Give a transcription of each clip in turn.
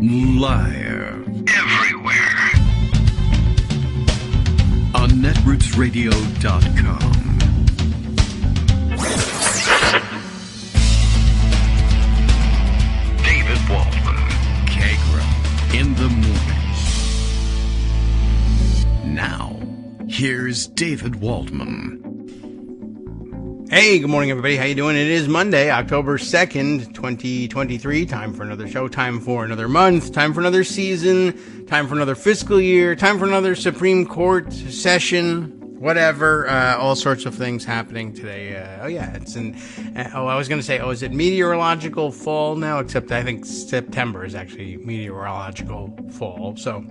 Live. Everywhere. On netrootsradio.com. David Waldman. Kagro. In the morning. Now, here's David Waldman. Hey, good morning, everybody. How you doing? It is Monday, October 2nd, 2023. Time for another show, time for another month, time for another season, time for another fiscal year, time for another Supreme Court session, whatever. All sorts of things happening today. Is it meteorological fall now? Except I think September is actually meteorological fall. So,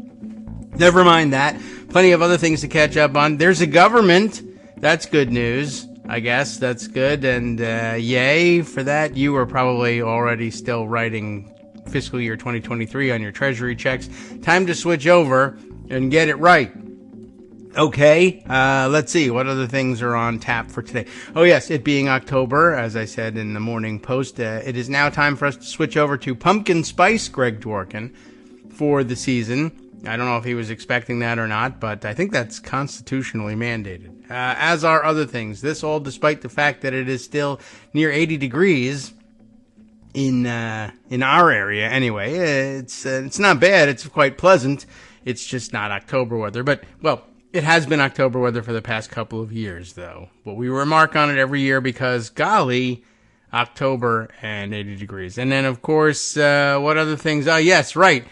never mind that. Plenty of other things to catch up on. There's a government. That's good news. I guess that's good, and yay for that. You are probably already still writing fiscal year 2023 on your treasury checks. Time to switch over and get it right. Okay, let's see. What other things are on tap for today? Oh, yes, it being October, as I said in the Morning Post, it is now time for us to switch over to pumpkin spice Greg Dworkin for the season. I don't know if he was expecting that or not, but I think that's constitutionally mandated. As are other things. This all despite the fact that it is still near 80 degrees in our area. Anyway, it's not bad. It's quite pleasant. It's just not October weather. But, well, it has been October weather for the past couple of years, though. But we remark on it every year because, golly, October and 80 degrees. And then, of course, what other things? Oh, yes, right.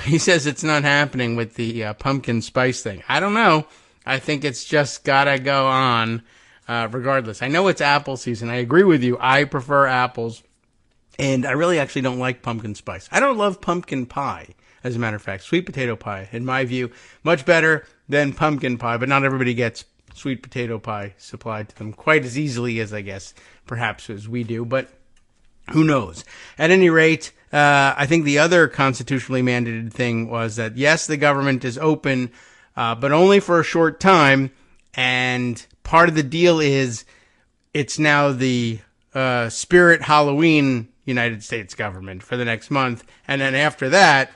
He says it's not happening with the pumpkin spice thing. I don't know. I think it's just gotta go on regardless. I know it's apple season. I agree with you. I prefer apples. And I really actually don't like pumpkin spice. I don't love pumpkin pie, as a matter of fact. Sweet potato pie, in my view, much better than pumpkin pie. But not everybody gets sweet potato pie supplied to them quite as easily as, I guess, perhaps as we do. But who knows? At any rate, I think the other constitutionally mandated thing was that, yes, the government is open, but only for a short time. And part of the deal is it's now the Spirit Halloween United States government for the next month. And then after that,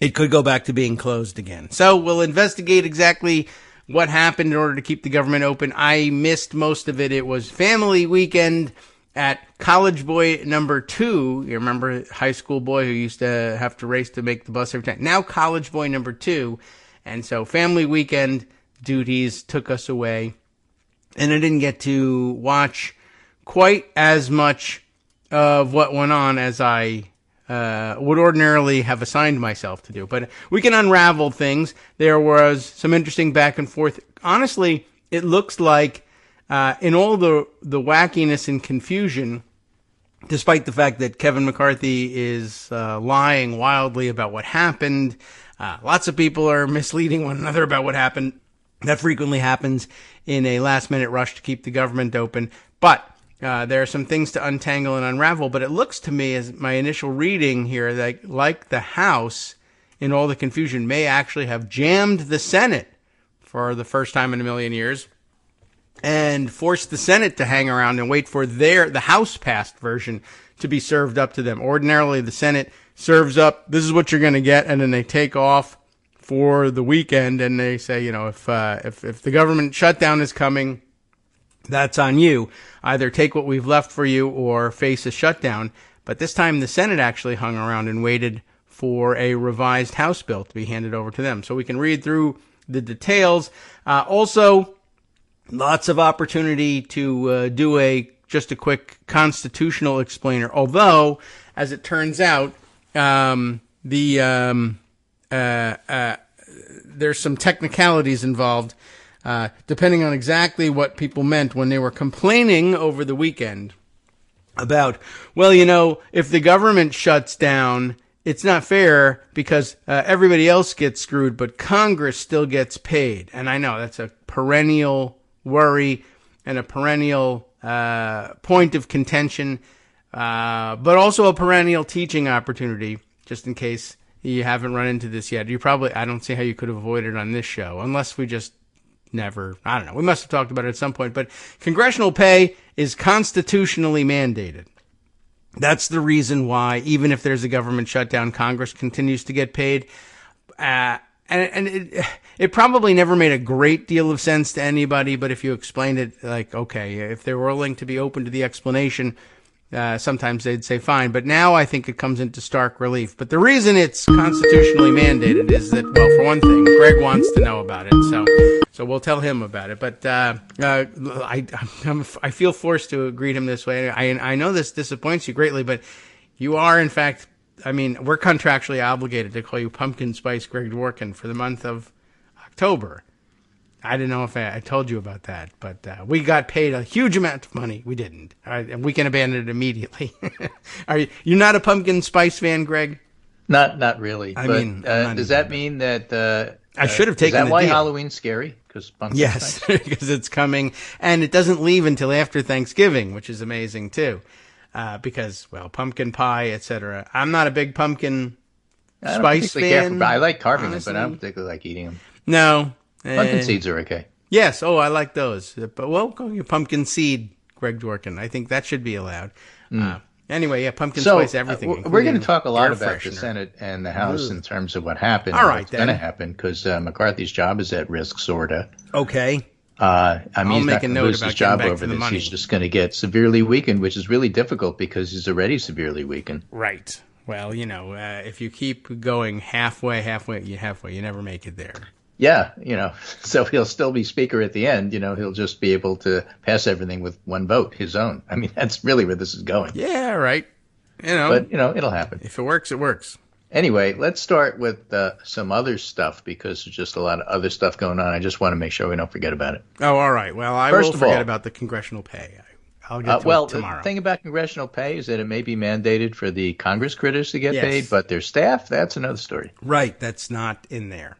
it could go back to being closed again. So we'll investigate exactly what happened in order to keep the government open. I missed most of it. It was family weekend at college boy number 2. You remember high school boy who used to have to race to make the bus every time. Now college boy number 2. And so family weekend duties took us away. And I didn't get to watch quite as much of what went on as I would ordinarily have assigned myself to do. But we can unravel things. There was some interesting back and forth. Honestly, it looks like in all the wackiness and confusion, despite the fact that Kevin McCarthy is lying wildly about what happened, lots of people are misleading one another about what happened. That frequently happens in a last-minute rush to keep the government open. But there are some things to untangle and unravel. But it looks to me, as my initial reading here, that like the House, in all the confusion, may actually have jammed the Senate for the first time in a million years, and forced the Senate to hang around and wait for the House-passed version to be served up to them. Ordinarily, the Senate serves up, this is what you're going to get, and then they take off for the weekend, and they say, if the government shutdown is coming, that's on you. Either take what we've left for you or face a shutdown. But this time, the Senate actually hung around and waited for a revised House bill to be handed over to them. So we can read through the details. Also, lots of opportunity to do just a quick constitutional explainer. Although, as it turns out, there's some technicalities involved, depending on exactly what people meant when they were complaining over the weekend about, if the government shuts down, it's not fair because everybody else gets screwed, but Congress still gets paid. And I know that's a perennial worry and a perennial point of contention, but also a perennial teaching opportunity, just in case you haven't run into this yet. I don't see how you could have avoided it on this show, unless we just never, I don't know. We must have talked about it at some point, but congressional pay is constitutionally mandated. That's the reason why, even if there's a government shutdown, Congress continues to get paid. And it probably never made a great deal of sense to anybody, but if you explained it like, okay, if they're willing to be open to the explanation, sometimes they'd say fine. But now I think it comes into stark relief. But the reason it's constitutionally mandated is that, well, for one thing, Greg wants to know about it, so we'll tell him about it. But I feel forced to greet him this way. I know this disappoints you greatly, but you are, in fact, I mean, we're contractually obligated to call you Pumpkin Spice Greg Dworkin for the month of October. I didn't know if I told you about that, but we got paid a huge amount of money. We didn't. And we can abandon it immediately. You're not a pumpkin spice fan, Greg? Not really. I mean, does that mean that I should have taken is that why deal. Halloween's scary? Because pumpkin yes, spice? because it's coming, and it doesn't leave until after Thanksgiving, which is amazing too. Because, well, pumpkin pie, etc. I'm not a big pumpkin spice fan. I like carving honestly. them, but I don't particularly like eating them. No. Pumpkin seeds are okay. Yes. Oh, I like those. But well, call you pumpkin seed, Greg Dworkin. I think that should be allowed. Anyway, yeah, pumpkin spice everything. We're going to talk a lot about freshener. The Senate and the House in terms of what happened. All right, what's going to happen because McCarthy's job is at risk, sorta. Okay. I mean, I'll he's make not a going to note lose about his job getting back over to the this. money. He's just going to get severely weakened, which is really difficult because he's already severely weakened. Right. Well, you know, if you keep going halfway, you never make it there. Yeah, you know, so he'll still be speaker at the end. You know, he'll just be able to pass everything with one vote, his own. I mean, that's really where this is going. Yeah, right. You know, but, you know, it'll happen. If it works, it works. Anyway, let's start with some other stuff because there's just a lot of other stuff going on. I just want to make sure we don't forget about it. Oh, all right. Well, I will forget about the congressional pay. I'll get to it tomorrow. The thing about congressional pay is that it may be mandated for the Congress critters to get Yes. paid, but their staff, that's another story. Right. That's not in there.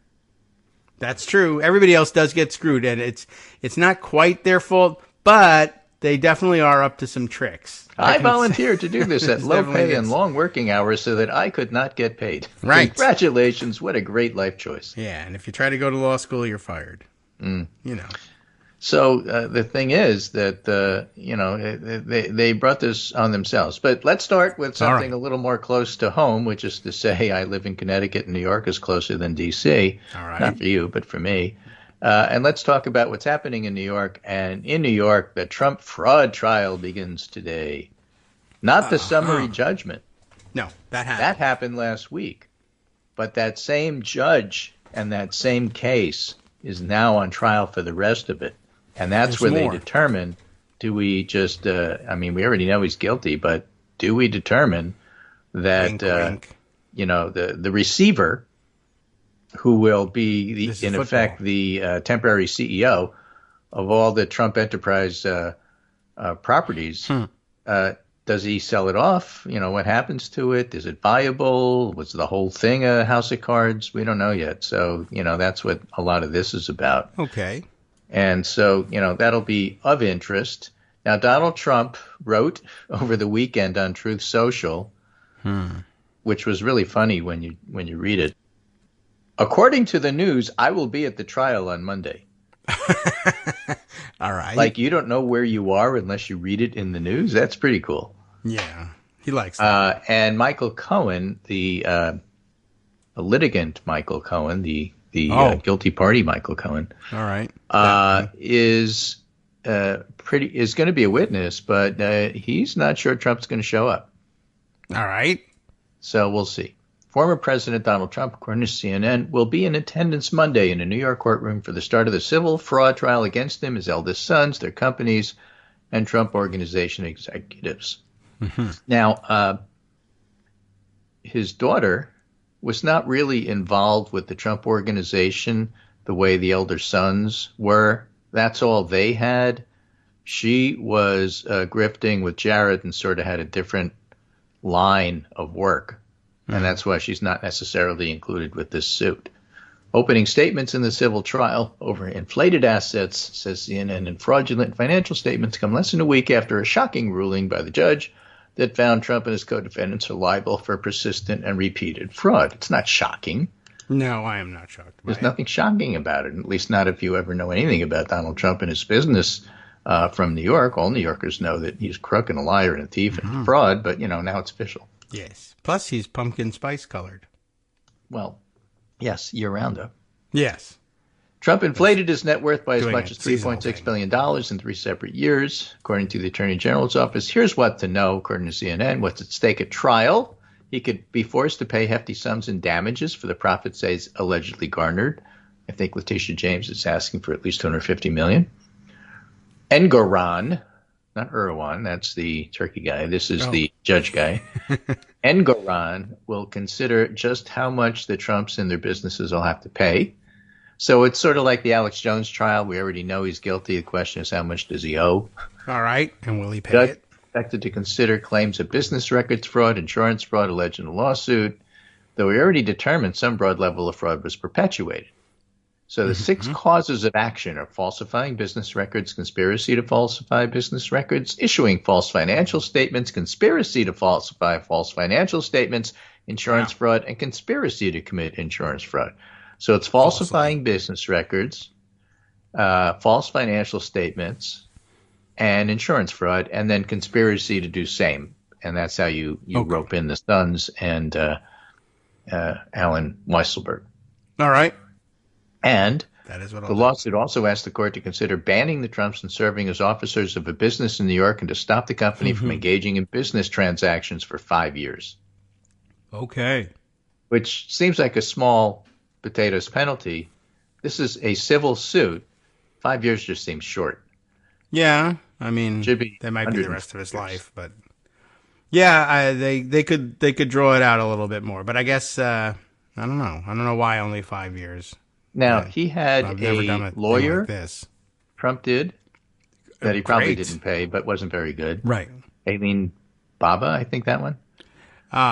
That's true. Everybody else does get screwed, and it's not quite their fault, but they definitely are up to some tricks. I volunteered to do this at low pay is. and long working hours so that I could not get paid. Right. Congratulations. What a great life choice. Yeah, and if you try to go to law school, you're fired. You know. So the thing is that, you know, they brought this on themselves. But let's start with something a little more close to home, which is to say I live in Connecticut and New York is closer than D.C. All right. Not for you, but for me. And let's talk about what's happening in New York. And in New York, the Trump fraud trial begins today. Not the summary judgment. No, that happened. That happened last week. But that same judge and that same case is now on trial for the rest of it. And that's where they determine, do we just, I mean, we already know he's guilty, but do we determine that, wink. You know, the receiver, who will be, in effect, the temporary CEO of all the Trump Enterprise properties, does he sell it off? You know, what happens to it? Is it viable? Was the whole thing a house of cards? We don't know yet. So, you know, that's what a lot of this is about. Okay. And so, you know, that'll be of interest. Now, Donald Trump wrote over the weekend on Truth Social, which was really funny when you read it. According to the news, I will be at the trial on Monday. All right. Like, you don't know where you are unless you read it in the news? That's pretty cool. Yeah, he likes that. And Michael Cohen, the litigant Michael Cohen, the guilty party Michael Cohen, all right, is going to be a witness, but he's not sure Trump's going to show up. All right. So we'll see. Former President Donald Trump, according to CNN, will be in attendance Monday in a New York courtroom for the start of the civil fraud trial against him, his eldest sons, their companies, and Trump Organization executives. Now, his daughter was not really involved with the Trump Organization the way the elder sons were. That's all they had. She was grifting with Jared and sort of had a different line of work. And that's why she's not necessarily included with this suit. Opening statements in the civil trial over inflated assets, says CNN, and fraudulent financial statements come less than a week after a shocking ruling by the judge that found Trump and his co-defendants are liable for persistent and repeated fraud. It's not shocking. No, I am not shocked. There's nothing shocking about it, at least not if you ever know anything about Donald Trump and his business from New York. All New Yorkers know that he's a crook and a liar and a thief and a fraud, but, now it's official. Yes. Plus, he's pumpkin spice colored. Well, yes, year-round, though. Yes. Trump inflated his net worth by as Doing much as a seasonal $3.6 billion in 3 separate years, according to the Attorney General's office. Here's what to know, according to CNN. What's at stake at trial? He could be forced to pay hefty sums in damages for the profits he's allegedly garnered. I think Letitia James is asking for at least $250 million. Engoron, not Erdogan, that's the Turkey guy. This is the judge guy. Engoron will consider just how much the Trumps and their businesses will have to pay. So it's sort of like the Alex Jones trial. We already know he's guilty. The question is, how much does he owe? All right. And will he pay it? Expected to consider claims of business records fraud, insurance fraud alleged in the lawsuit, though we already determined some broad level of fraud was perpetuated. So the 6 causes of action are falsifying business records, conspiracy to falsify business records, issuing false financial statements, conspiracy to falsify false financial statements, insurance fraud, and conspiracy to commit insurance fraud. So it's falsifying business records, false financial statements, and insurance fraud, and then conspiracy to do same. And that's how you rope in the Sons and Alan Weisselberg. All right. And that is what the lawsuit also asked the court to consider banning the Trumps from serving as officers of a business in New York and to stop the company from engaging in business transactions for 5 years. Okay. Which seems like a small potatoes penalty. This is a civil suit. 5 years just seems short. Yeah, I mean, that might be the rest of his life, but yeah, they could draw it out a little bit more. But I guess I don't know. I don't know why only 5 years. Now he had a lawyer. Like this. Trump did that he probably didn't pay, but wasn't very good. Right. Aileen Baba, I think that one.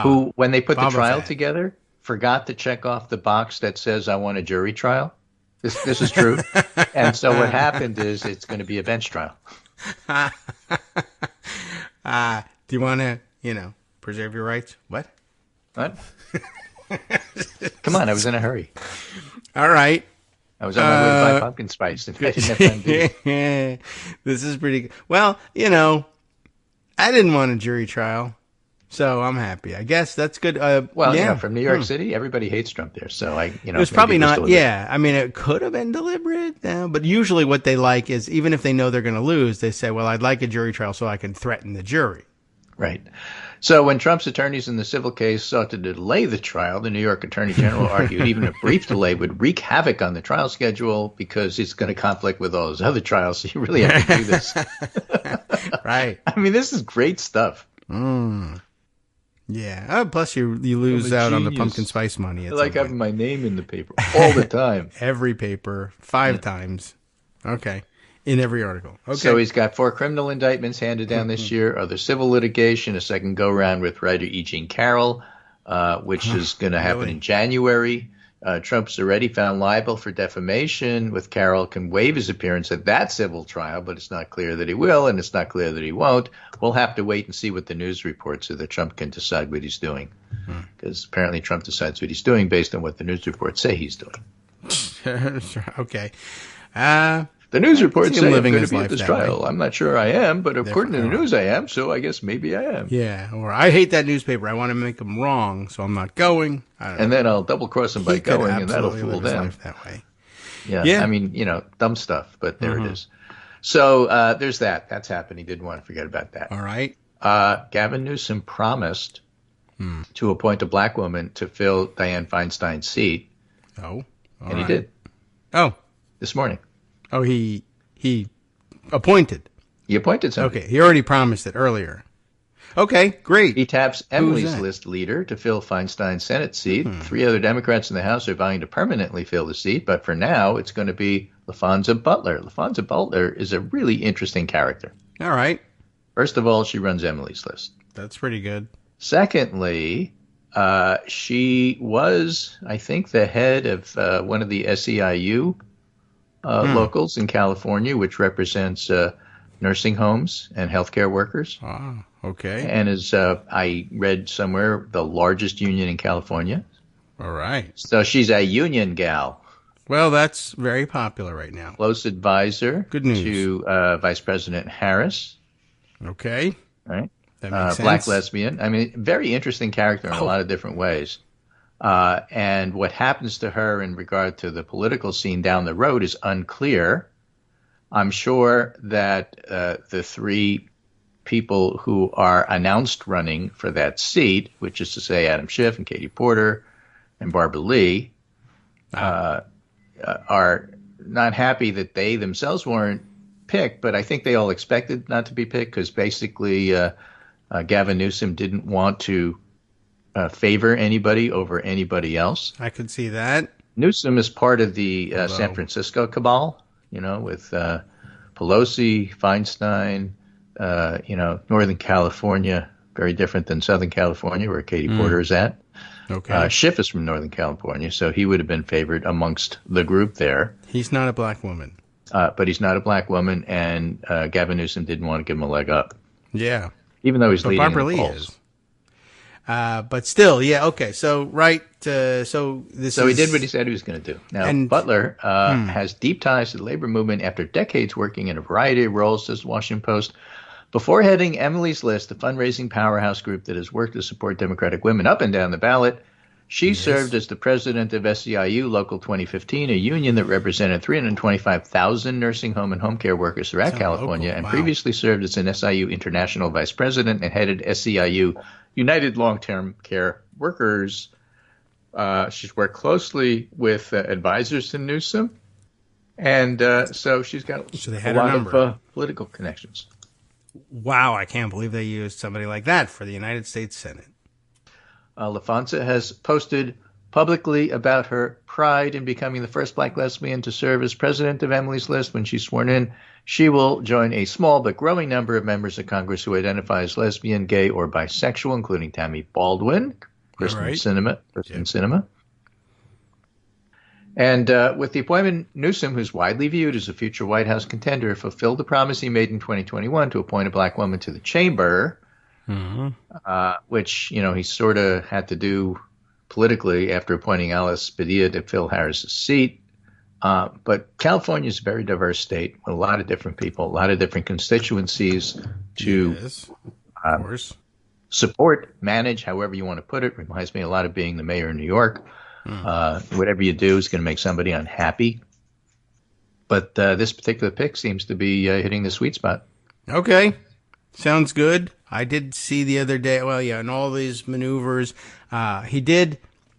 Who, when they put the trial together, forgot to check off the box that says "I want a jury trial." This is true. And so what happened is it's going to be a bench trial. Do you want to, preserve your rights? What? What? Come on, I was in a hurry. All right. I was on my way to buy pumpkin spice. And I didn't have time to This is pretty good. Well, I didn't want a jury trial. So I'm happy. I guess that's good. From New York City, everybody hates Trump there. So it was probably not. Yeah, I mean, it could have been deliberate. But usually, what they like is, even if they know they're going to lose, they say, "Well, I'd like a jury trial so I can threaten the jury." Right. So when Trump's attorneys in the civil case sought to delay the trial, the New York Attorney General argued even a brief delay would wreak havoc on the trial schedule because it's going to conflict with all his other trials. So you really have to do this. Right. I mean, this is great stuff. Yeah. Plus, you lose out on the pumpkin spice money. I like having my name in the paper all the time. Every paper, 5 times. Okay. In every article. Okay. So he's got 4 criminal indictments handed down this year, other civil litigation, a second go-round with writer E. Jean Carroll, which is going to happen in January. Trump's already found liable for defamation, with Carroll can waive his appearance at that civil trial, but it's not clear that he will, and it's not clear that he won't. We'll have to wait and see what the news reports so that Trump can decide what he's doing. Because apparently Trump decides what he's doing based on what the news reports say he's doing. Okay. The news reports say I'm going to be at this trial. I'm not sure I am, but according to the news I am, so I guess maybe I am. Yeah, or I hate that newspaper. I want to make them wrong, so I'm not going. And then I'll double-cross them by going, and that'll fool them. That way. Yeah, I mean, dumb stuff, but there it is. So there's that. That's happening. Didn't want to forget about that. All right. Gavin Newsom promised to appoint a black woman to fill Dianne Feinstein's seat. Oh. And he did. Oh. This morning. Oh, he appointed. He appointed somebody. Okay, he already promised it earlier. Okay, great. He taps Emily's list leader to fill Feinstein's Senate seat. 3 other Democrats in the House are vying to permanently fill the seat, but for now, it's going to be Laphonza Butler. Laphonza Butler is a really interesting character. All right. First of all, she runs Emily's list. That's pretty good. Secondly, she was, I think, the head of one of the SEIU locals in California, which represents nursing homes and healthcare workers. Ah, okay. And is, I read somewhere, the largest union in California. All right. So she's a union gal. Well, that's very popular right now. Close advisor Good news. to Vice President Harris. Okay. Right? That makes sense. Black lesbian. I mean, very interesting character in a lot of different ways. And what happens to her in regard to the political scene down the road is unclear. I'm sure that the three people who are announced running for that seat, which is to say Adam Schiff and Katie Porter and Barbara Lee, are not happy that they themselves weren't picked, but I think they all expected not to be picked because basically Gavin Newsom didn't want to favor anybody over anybody else. I could see that. Newsom is part of the San Francisco cabal, with Pelosi, Feinstein, Northern California, very different than Southern California where Katie Porter is at. Okay. Schiff is from Northern California, so he would have been favored amongst the group there. He's not a black woman. But he's not a black woman, and Gavin Newsom didn't want to give him a leg up. Yeah. Even though he's leading Barbara in the Lee polls. is. But still, yeah, okay. So, so he did what he said he was going to do. Now, Butler has deep ties to the labor movement after decades working in a variety of roles, says the Washington Post. Before heading Emily's List, the fundraising powerhouse group that has worked to support Democratic women up and down the ballot, she served as the president of SEIU Local 2015, a union that represented 325,000 nursing home and home care workers throughout California, and previously served as an SIU international vice president and headed SEIU United Long-Term Care Workers. She's worked closely with advisors to Newsom, and so she's got a lot of political connections. Wow, I can't believe they used somebody like that for the United States Senate. Laphonza has posted publicly about her pride in becoming the first black lesbian to serve as president of Emily's List. When she's sworn in, she will join a small but growing number of members of Congress who identify as lesbian, gay, or bisexual, including Tammy Baldwin, Kristen Sinema. And with the appointment, Newsom, who's widely viewed as a future White House contender, fulfilled the promise he made in 2021 to appoint a black woman to the chamber, which, he sort of had to do politically after appointing Alice Padilla to fill Harris's seat. But California is a very diverse state with a lot of different people, a lot of different constituencies to support, manage, however you want to put it. Reminds me a lot of being the mayor of New York. Whatever you do is going to make somebody unhappy. But this particular pick seems to be hitting the sweet spot. Okay. Sounds good. I did see the other day, in all these maneuvers, he did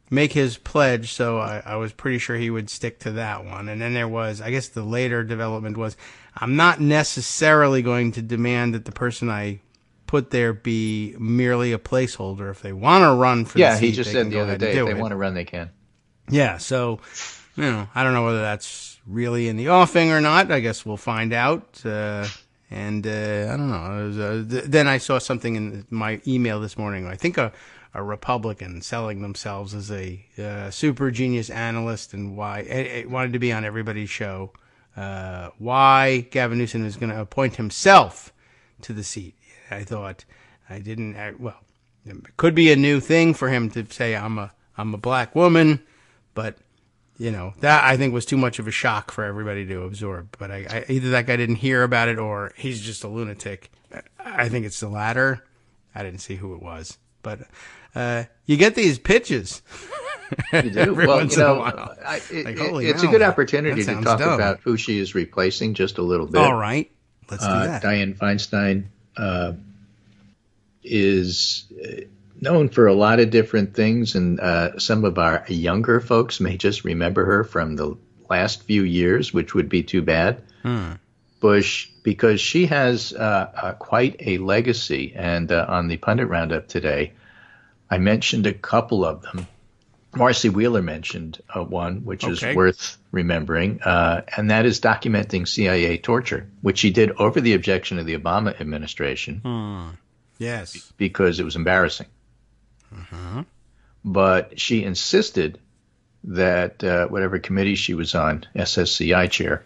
make his pledge, so I was pretty sure he would stick to that one. And then there was, I guess the later development was, I'm not necessarily going to demand that the person I put there be merely a placeholder. If they want to run for the seat, he just said the other day, if they want to run, they can. Yeah, so, I don't know whether that's really in the offing or not. I guess we'll find out. And I don't know. Then I saw something in my email this morning. I think a Republican selling themselves as a super genius analyst and why it wanted to be on everybody's show. Why Gavin Newsom is going to appoint himself to the seat. I thought it could be a new thing for him to say I'm a black woman, but that I think was too much of a shock for everybody to absorb. But I either that guy didn't hear about it or he's just a lunatic. I think it's the latter. I didn't see who it was, but you get these pitches. You do. Well, it's a good opportunity to talk about who she is replacing just a little bit. All right, let's do that. Dianne Feinstein is known for a lot of different things, and some of our younger folks may just remember her from the last few years, which would be too bad. Bush, because she has quite a legacy, and on the Pundit Roundup today, I mentioned a couple of them. Marcy Wheeler mentioned one, which is worth remembering, and that is documenting CIA torture, which she did over the objection of the Obama administration. Yes. Because it was embarrassing. But she insisted that whatever committee she was on, SSCI chair.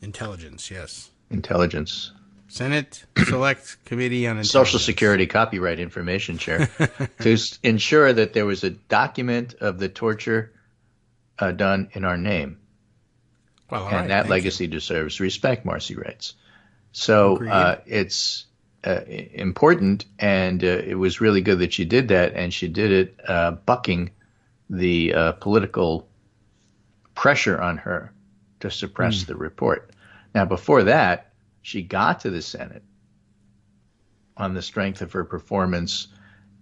Intelligence, yes. Intelligence. Senate Select Committee on Intelligence. Social Security Copyright Information Chair, to ensure that there was a document of the torture done in our name. Well, all and right, that thank legacy deserves respect, Marcy writes. So it's important, and it was really good that she did that, and she did it bucking the political pressure on her to suppress the report. Now, before that, she got to the Senate on the strength of her performance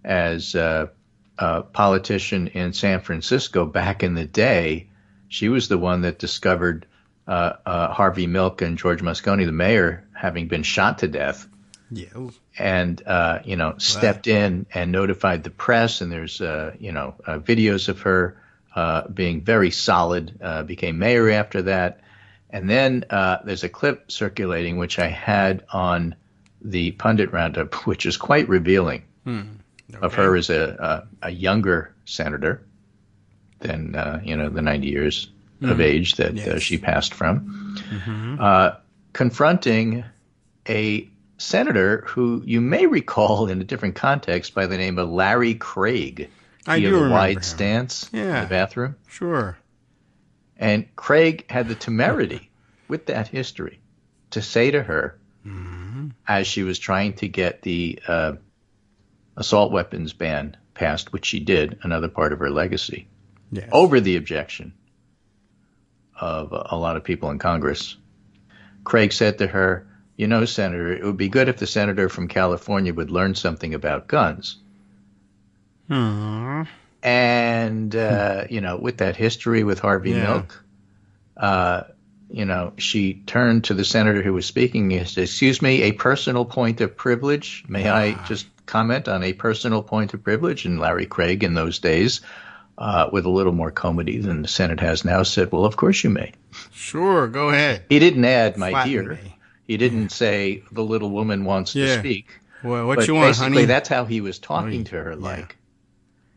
as a politician in San Francisco back in the day. She was the one that discovered Harvey Milk and George Moscone, the mayor, having been shot to death. Yeah. And, stepped in and notified the press. And there's, videos of her being very solid, became mayor after that. And then there's a clip circulating, which I had on the Pundit Roundup, which is quite revealing of her as a younger senator than, the 90 years of age that she passed from, confronting a senator who you may recall in a different context by the name of Larry Craig. I do remember him. Wide stance in the bathroom. Sure. And Craig had the temerity with that history to say to her, as she was trying to get the assault weapons ban passed, which she did, another part of her legacy, over the objection of a lot of people in Congress, Craig said to her, "You know, Senator, it would be good if the senator from California would learn something about guns." And, with that history with Harvey Milk, she turned to the senator who was speaking and said, "Excuse me, a personal point of privilege? May I just comment on a personal point of privilege?" And Larry Craig in those days, with a little more comedy than the Senate has now, said, "Well, of course you may." Sure, go ahead. He didn't add, "My Flatten dear." me. He didn't say, "The little woman wants to speak." Well, what but you want, basically, honey? that's how he was talking to her, like.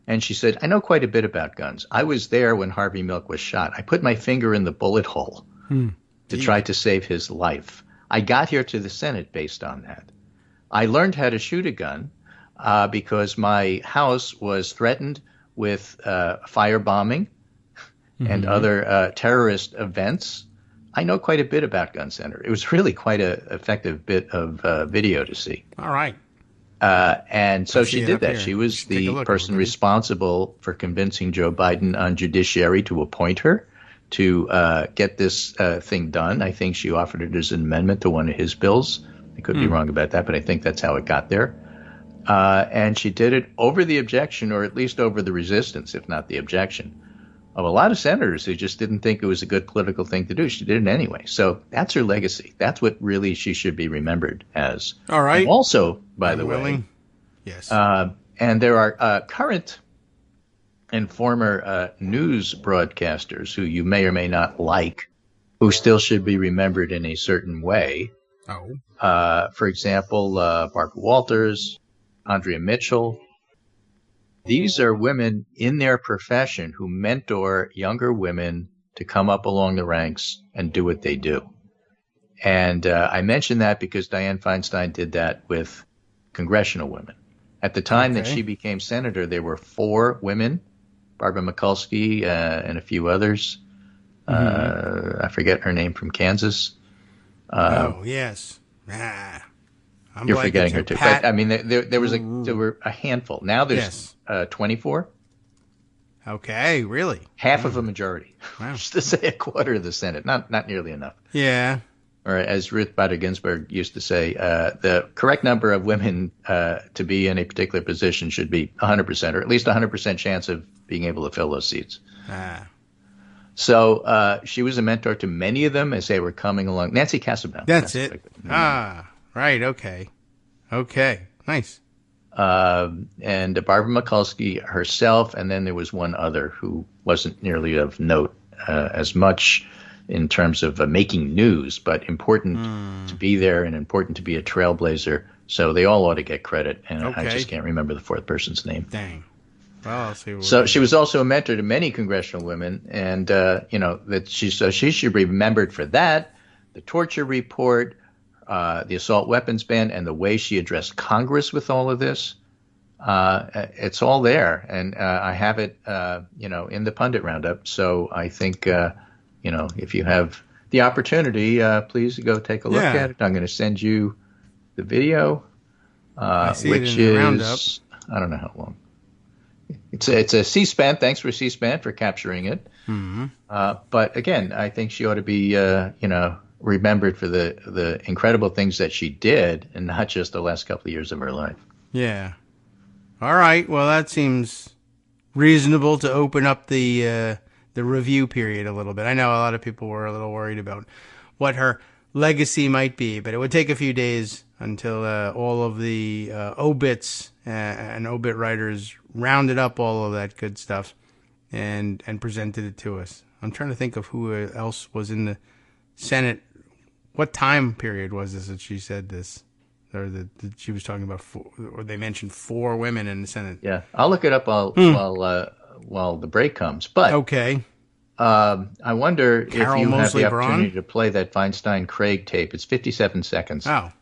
And she said, "I know quite a bit about guns. I was there when Harvey Milk was shot. I put my finger in the bullet hole to try to save his life. I got here to the Senate based on that. I learned how to shoot a gun because my house was threatened with firebombing and other terrorist events. I know quite a bit about guns, Senator." It was really quite an effective bit of video to see. All right. And so she did that. Here. She was Take a the look, person everybody. responsible for convincing Joe Biden on judiciary to appoint her to get this thing done. I think she offered it as an amendment to one of his bills. I could be wrong about that, but I think that's how it got there. And she did it over the objection, or at least over the resistance, if not the objection, of a lot of senators who just didn't think it was a good political thing to do. She did it anyway. So that's her legacy. That's what really she should be remembered as. All right. And also, by the way, yes. and there are current and former news broadcasters who you may or may not like, who still should be remembered in a certain way. For example, Barbara Walters, Andrea Mitchell. These are women in their profession who mentor younger women to come up along the ranks and do what they do. And I mention that because Dianne Feinstein did that with congressional women. At the time that she became senator, there were 4 women, Barbara Mikulski and a few others. I forget her name, from Kansas. Yes. You're forgetting her too. But I mean, there were a handful. Now there's 24. Okay, really? Half of a majority. Wow. Just to say a quarter of the Senate. Not nearly enough. Yeah. Or as Ruth Bader Ginsburg used to say, the correct number of women to be in a particular position should be 100%, or at least 100% chance of being able to fill those seats. So she was a mentor to many of them as they were coming along. Nancy Kassebaum. That's it. Right. Okay. Nice. And Barbara Mikulski herself, and then there was one other who wasn't nearly of note as much in terms of making news, but important to be there and important to be a trailblazer. So they all ought to get credit, and I just can't remember the 4th person's name. Dang. Well, I'll see. So she was also a mentor to many congressional women, and that she should be remembered for that, the torture report, the assault weapons ban, and the way she addressed Congress with all of this. It's all there, and I have it, in the Pundit Roundup. So I think, if you have the opportunity, please go take a look at it. I'm going to send you the video, which is roundup. I don't know how long. It's a C-SPAN. Thanks for C-SPAN for capturing it. Mm-hmm. But again, I think she ought to be, remembered for the incredible things that she did, and not just the last couple of years of her life. Yeah. All right. Well, that seems reasonable to open up the review period a little bit. I know a lot of people were a little worried about what her legacy might be, but it would take a few days until all of the obits and obit writers rounded up all of that good stuff and presented it to us. I'm trying to think of who else was in the Senate. What time period was this that she said this? Or that she was talking about or they mentioned 4 women in the Senate. Yeah, I'll look it up while the break comes. But okay, I wonder Carol if you Mosley have the opportunity Braun? to play that Feinstein-Craig tape. It's 57 seconds. Oh,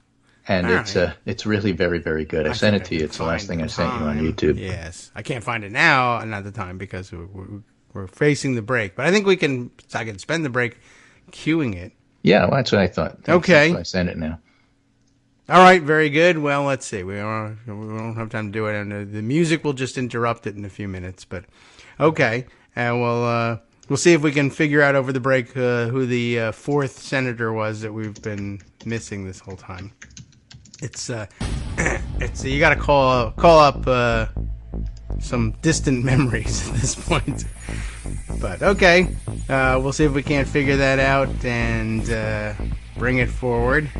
and all it's really very, very good. I sent it to you. It's the last thing I sent you on YouTube. Yes, I can't find it now, not the time, because we're facing the break. But I think I can spend the break queuing it. Yeah, well, that's what I thought. Okay, that's why I sent it now. All right, very good. Well, let's see. We don't have time to do it, and the music will just interrupt it in a few minutes. But okay, we'll see if we can figure out over the break who the 4th senator was that we've been missing this whole time. It's you got to call up some distant memories at this point. But okay, we'll see if we can't figure that out and bring it forward.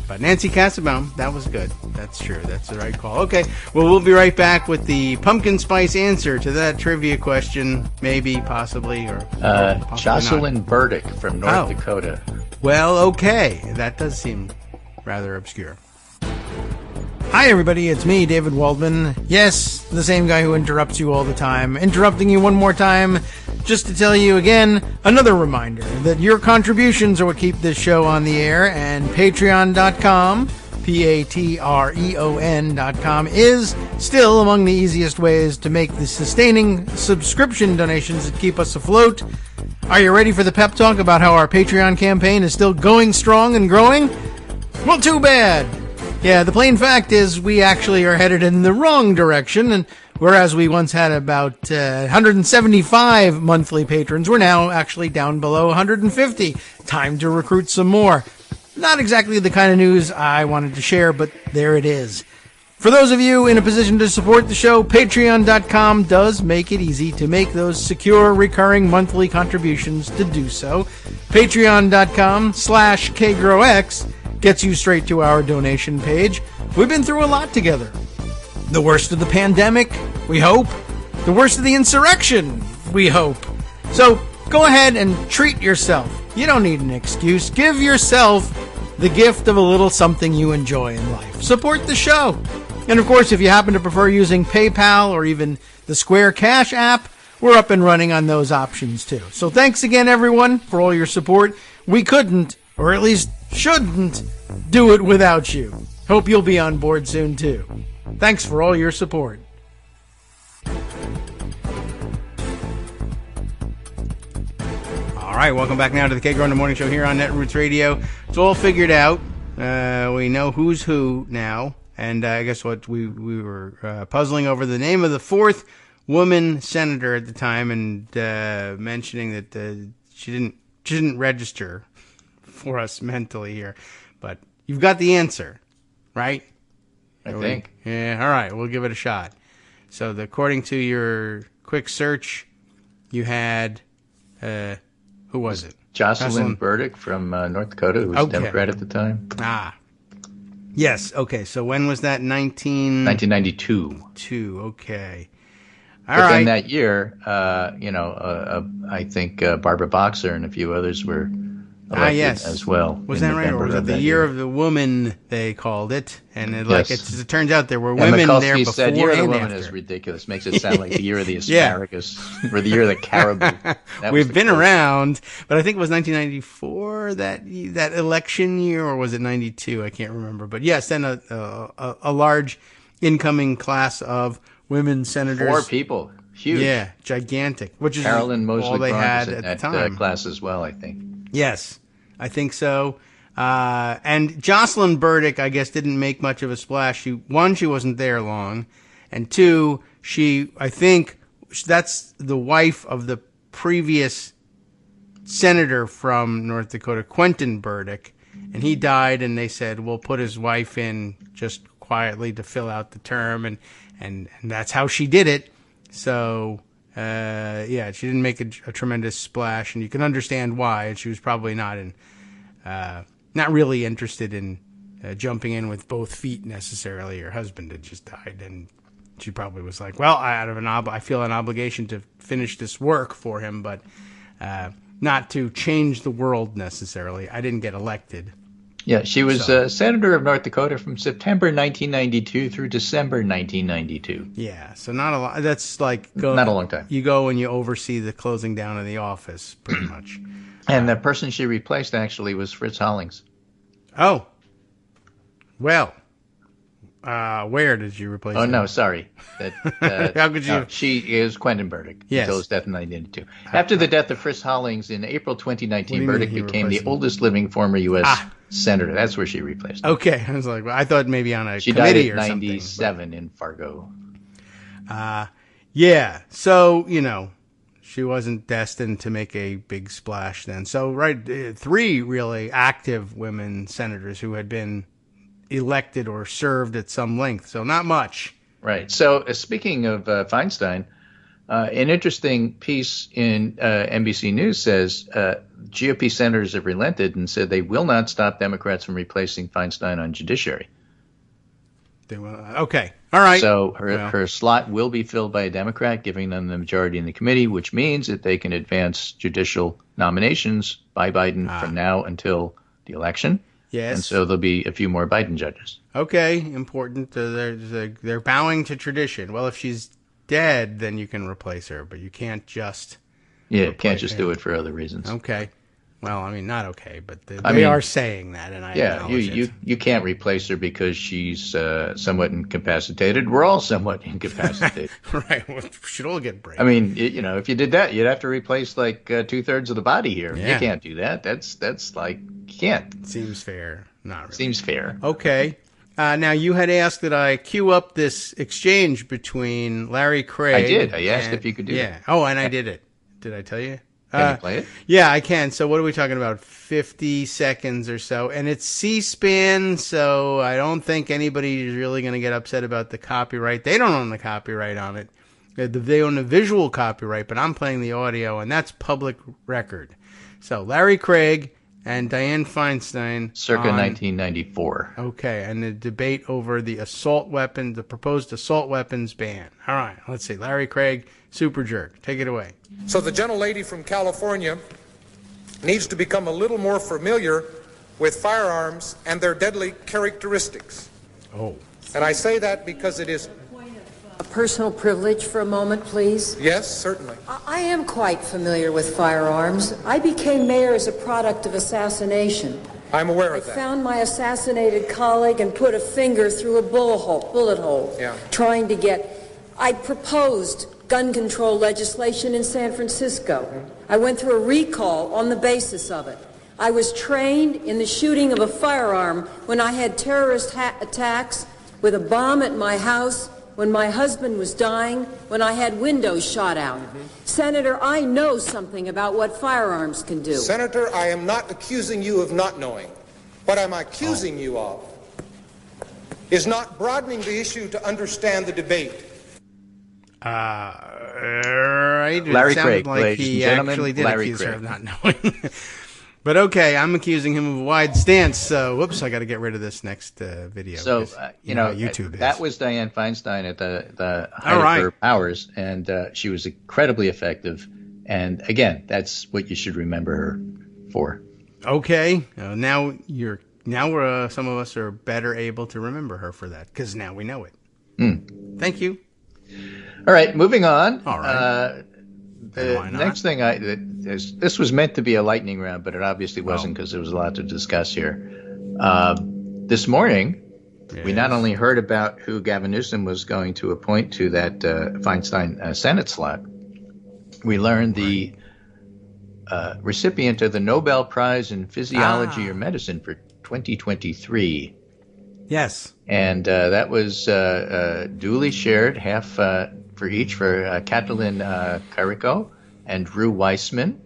But Nancy Kassebaum, that was good. That's true. That's the right call. Okay, well, we'll be right back with the pumpkin spice answer to that trivia question. Maybe, possibly, or possibly Jocelyn not. Burdick from North Dakota. Well, okay. That does seem rather obscure. Hi, everybody. It's me, David Waldman. Yes, the same guy who interrupts you all the time. Interrupting you one more time just to tell you again, another reminder that your contributions are what keep this show on the air, and Patreon.com, Patreon.com, is still among the easiest ways to make the sustaining subscription donations that keep us afloat. Are you ready for the pep talk about how our Patreon campaign is still going strong and growing? Well, too bad. Yeah, the plain fact is we actually are headed in the wrong direction, and whereas we once had about 175 monthly patrons, we're now actually down below 150. Time to recruit some more. Not exactly the kind of news I wanted to share, but there it is. For those of you in a position to support the show, Patreon.com does make it easy to make those secure, recurring monthly contributions to do so. Patreon.com/KagroX gets you straight to our donation page. We've been through a lot together. The worst of the pandemic, we hope. The worst of the insurrection, we hope. So go ahead and treat yourself. You don't need an excuse. Give yourself the gift of a little something you enjoy in life. Support the show. And of course, if you happen to prefer using PayPal or even the Square Cash app, we're up and running on those options too. So thanks again, everyone, for all your support. We couldn't, or at least shouldn't, do it without you. Hope you'll be on board soon too. Thanks for all your support. All right, welcome back now to the Kagro in the Morning Show here on Netroots Radio. It's all figured out. We know who's who now, and I guess what we were puzzling over the name of the 4th woman senator at the time, and mentioning that she didn't register for us mentally here, but you've got the answer, right? I think. Yeah. All right, we'll give it a shot. So, according to your quick search, you had who was it? Jocelyn Burdick from North Dakota, who was Democrat at the time. Ah, yes. Okay. So when was that? 1992. Okay. All right. Then that year, I think Barbara Boxer and a few others were elected as well. Was that right? Or was it the year of the woman, they called it? And it turns out there were women there before said, year of the woman after. is ridiculous. Makes it sound like the year of the asparagus or the year of the caribou. We've been around, but I think it was 1994, that election year, or was it 92? I can't remember. But yes, then a large incoming class of women senators. 4 people. huge. Yeah, gigantic. Which is Carolyn Mosley all they Braun had was in at the that time. class as well, I think. Yes, I think so. And Jocelyn Burdick, I guess, didn't make much of a splash. She wasn't there long, and two, I think that's the wife of the previous senator from North Dakota, Quentin Burdick, and he died, and they said, we'll put his wife in just quietly to fill out the term, and that's how she did it. So, yeah, she didn't make a tremendous splash, and you can understand why. She was probably not really interested in jumping in with both feet necessarily. Her husband had just died, and she probably was like, well, I feel an obligation to finish this work for him, but not to change the world necessarily. I didn't get elected. Yeah, she was senator of North Dakota from September 1992 through December 1992. Yeah, so not a lot. That's like not a long time. You go and you oversee the closing down of the office, pretty much. And the person she replaced actually was Fritz Hollings. Oh, well, where did you replace him? Oh, no, sorry. How could you? No, she is Quentin Burdick until his death in 1992. After the death of Fritz Hollings in April 2019, Burdick became the oldest living former U.S. senator. That's where she replaced him. Okay, I was like, well, I thought maybe on a she committee died or at something. 97 in Fargo. Yeah, so, she wasn't destined to make a big splash then. So, three really active women senators who had been elected or served at some length. So not much. Right. So speaking of Feinstein, an interesting piece in NBC News says GOP senators have relented and said they will not stop Democrats from replacing Feinstein on judiciary. Okay. All right. So her slot will be filled by a Democrat, giving them the majority in the committee, which means that they can advance judicial nominations by Biden from now until the election. Yes. And so there'll be a few more Biden judges. Okay. Important. They're bowing to tradition. Well, if she's dead, then you can replace her, but you can't just. Yeah, can't just do it for other reasons. Okay. Well, I mean, not okay, but they are saying that, and I acknowledge it. You can't replace her because she's somewhat incapacitated. We're all somewhat incapacitated. Right. Well, we should all get breaks. I mean, if you did that, you'd have to replace like 2/3 of the body here. Yeah. You can't do that. That's like, you can't. Seems fair. Not really. Seems fair. Okay. Now, you had asked that I queue up this exchange between Larry Craig. I did. I asked if you could do that. Oh, and I did it. Did I tell you? Can you play it? Yeah, I can. So what are we talking about? 50 seconds or so. And it's C-SPAN, so I don't think anybody is really going to get upset about the copyright. They don't own the copyright on it. They own the visual copyright, but I'm playing the audio, and that's public record. So Larry Craig and Dianne Feinstein. Circa 1994. Okay, and the debate over the proposed assault weapons ban. All right, let's see. Larry Craig, Super Jerk. Take it away. So the gentlelady from California needs to become a little more familiar with firearms and their deadly characteristics. Oh. And I say that because it is... A personal privilege for a moment, please. Yes, certainly. I am quite familiar with firearms. I became mayor as a product of assassination. I'm aware of I that. found my assassinated colleague and put a finger through a bullet hole. Yeah. Trying to I proposed gun control legislation in San Francisco. I went through a recall on the basis of it. I was trained in the shooting of a firearm when I had terrorist attacks with a bomb at my house, when my husband was dying, when I had windows shot out. Senator, I know something about what firearms can do. Senator, I am not accusing you of not knowing. What I'm accusing you of is not broadening the issue to understand the debate. Right. Larry it Craig, like ladies he and gentlemen, actually did Larry accuse her Craig. of not knowing. But okay, I'm accusing him of a wide stance. So, whoops, I got to get rid of this next video. So, YouTube that is. was Dianne Feinstein at the height of her powers, and she was incredibly effective. And again, that's what you should remember her for. Okay, now we're some of us are better able to remember her for that because now we know it. Thank you. All right, moving on. All right. The next thing this was meant to be a lightning round, but it obviously wasn't because there was a lot to discuss here. This morning, We not only heard about who Gavin Newsom was going to appoint to that Feinstein Senate slot, we learned the recipient of the Nobel Prize in Physiology or Medicine for 2023. Yes. And that was duly shared, half for each, for Katalin Kariko and Drew Weissman.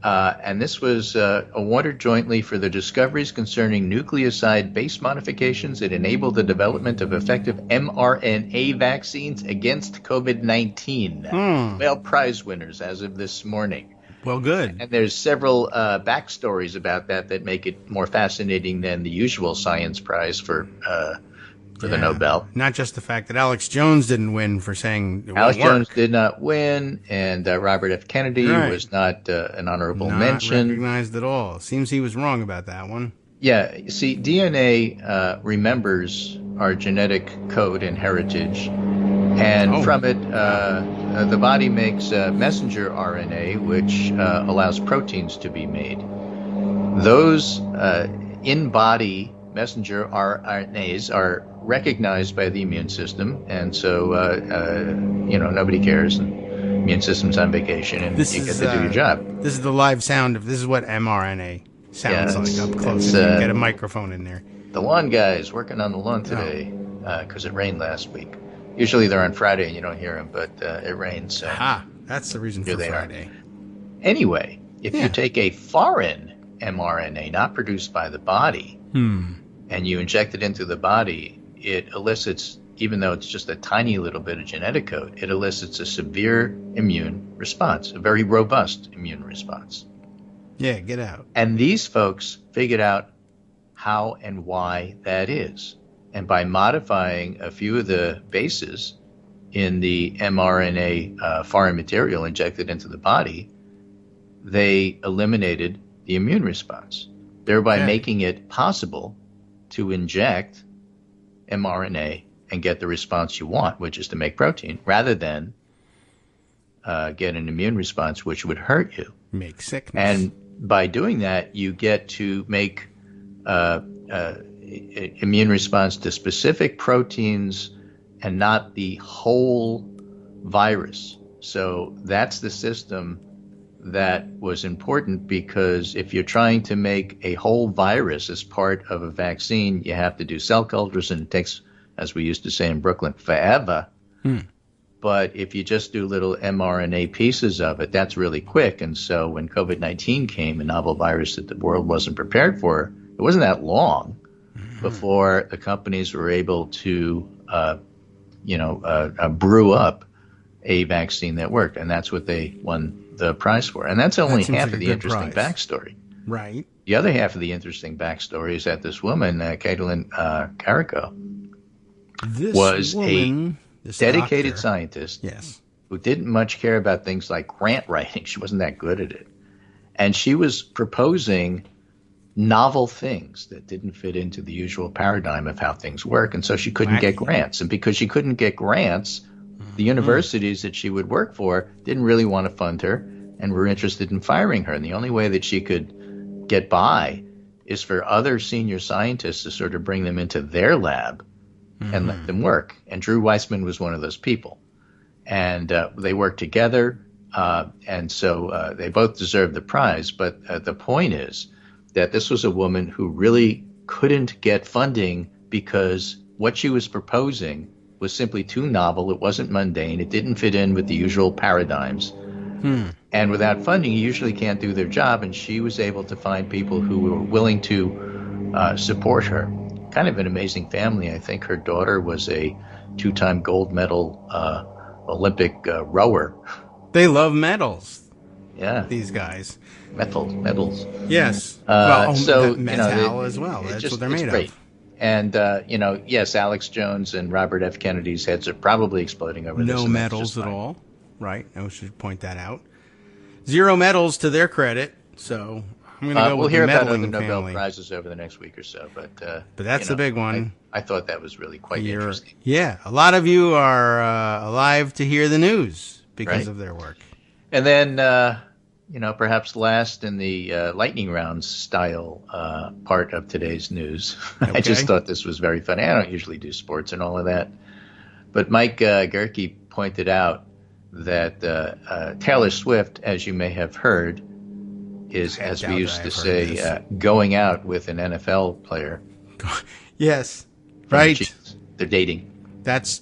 And this was awarded jointly for the discoveries concerning nucleoside base modifications that enable the development of effective mRNA vaccines against COVID-19. Nobel Prize winners as of this morning. Well, good. And there's several backstories about that make it more fascinating than the usual science prize for the Nobel. Not just the fact that Alex Jones didn't win for saying it Alex won't work. Jones did not win, and Robert F. Kennedy was not an honorable mention. Not recognized at all. Seems he was wrong about that one. Yeah, you see, DNA remembers our genetic code and heritage, and from it, the body makes messenger RNA, which allows proteins to be made. Those in-body messenger RNAs are recognized by the immune system, and so nobody cares, and immune system's on vacation, and you get to do your job. This is the live sound of this is what mRNA sounds like up close. You get a microphone in there. The lawn guy's working on the lawn today because it rained last week. Usually they're on Friday and you don't hear them, but it rains. So that's the reason for Friday. Anyway, if you take a foreign mRNA, not produced by the body, and you inject it into the body, it elicits, even though it's just a tiny little bit of genetic code, it elicits a severe immune response, a very robust immune response. Yeah, get out. And these folks figured out how and why that is. And by modifying a few of the bases in the mRNA foreign material injected into the body, they eliminated the immune response, thereby making it possible to inject mRNA and get the response you want, which is to make protein, rather than get an immune response which would hurt you. Make sickness. And by doing that, you get to make immune response to specific proteins and not the whole virus. So that's the system that was important, because if you're trying to make a whole virus as part of a vaccine, you have to do cell cultures, and it takes, as we used to say in Brooklyn, forever. But if you just do little mRNA pieces of it, that's really quick. And so when COVID-19 came, a novel virus that the world wasn't prepared for, it wasn't that long before the companies were able to, brew up a vaccine that worked. And that's what they won the prize for. And that's only half of the interesting backstory. Right. The other half of the interesting backstory is that this woman, Katalin Kariko, was a dedicated scientist who didn't much care about things like grant writing. She wasn't that good at it. And she was proposing novel things that didn't fit into the usual paradigm of how things work. And so she couldn't get grants. And because she couldn't get grants, the universities that she would work for didn't really want to fund her and were interested in firing her. And the only way that she could get by is for other senior scientists to sort of bring them into their lab and let them work. And Drew Weissman was one of those people. And they worked together, and so they both deserved the prize. But the point is that this was a woman who really couldn't get funding because what she was proposing was simply too novel. It wasn't mundane. It didn't fit in with the usual paradigms. And without funding, you usually can't do their job. And she was able to find people who were willing to support her. Kind of an amazing family. I think her daughter was a 2-time gold medal Olympic rower. They love medals. Yeah. These guys. Medals. Yes. So metal as well. That's what they're made great. of. And, yes, Alex Jones and Robert F. Kennedy's heads are probably exploding over this. No medals at all. Right. I should point that out. 0 medals to their credit. So I'm going to go with the medaling family. We'll hear about other Nobel Prizes over the next week or so. But that's the big one. I thought that was really quite interesting. Yeah. A lot of you are alive to hear the news because of their work. And then perhaps last in the lightning round style part of today's news. Okay. I just thought this was very funny. I don't usually do sports and all of that. But Mike Gerke pointed out that Taylor Swift, as you may have heard, is, as we used to say, going out with an NFL player. Yes, right. They're dating. That's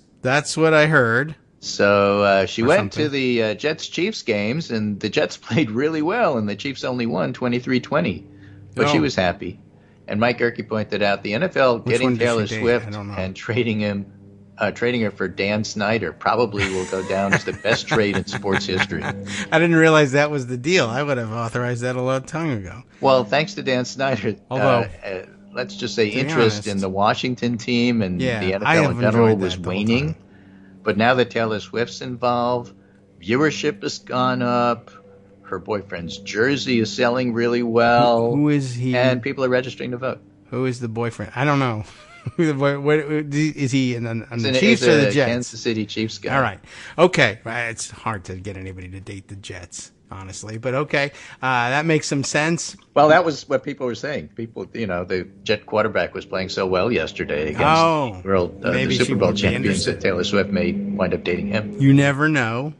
what I heard. So she went to the Jets-Chiefs games, and the Jets played really well, and the Chiefs only won 23-20. But she was happy. And Mike Gerke pointed out the NFL getting Taylor Swift and trading her for Dan Snyder probably will go down as the best trade in sports history. I didn't realize that was the deal. I would have authorized that a long time ago. Well, thanks to Dan Snyder, although let's just say interest in the Washington team and the NFL in general was waning. But now that Taylor Swift's involved, viewership has gone up. Her boyfriend's jersey is selling really well. Who is he? And people are registering to vote. Who is the boyfriend? I don't know. Is he on the Chiefs or the Jets? Kansas City Chiefs guy. All right. Okay. It's hard to get anybody to date the Jets, honestly. But okay. That makes some sense. Well, that was what people were saying. People, the Jet quarterback was playing so well yesterday against the Super Bowl champions that Taylor Swift may wind up dating him. You never know.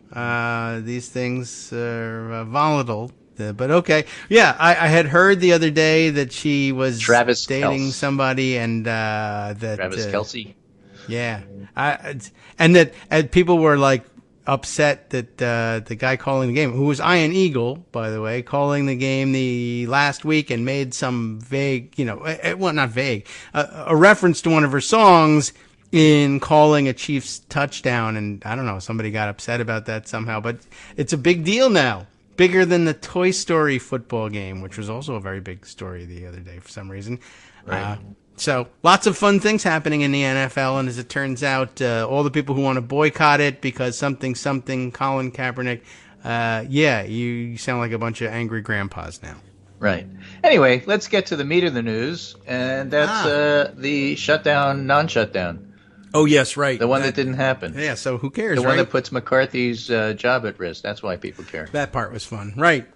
These things are volatile. But okay. Yeah, I had heard the other day that she was dating somebody and that Travis Kelce. Yeah. And that people were like upset that the guy calling the game, who was Ian Eagle, by the way, calling the game the last week and made some vague, well, not vague, a reference to one of her songs in calling a Chiefs touchdown. And I don't know, somebody got upset about that somehow, but it's a big deal now. Bigger than the Toy Story football game, which was also a very big story the other day for some reason. Right. So lots of fun things happening in the NFL, and as it turns out, all the people who want to boycott it because something, Colin Kaepernick, you sound like a bunch of angry grandpas now. Right. Anyway, let's get to the meat of the news, and that's the shutdown, non-shutdown. Oh, yes, right. The one that didn't happen. Yeah, so who cares, The one that puts McCarthy's job at risk. That's why people care. That part was fun. Right.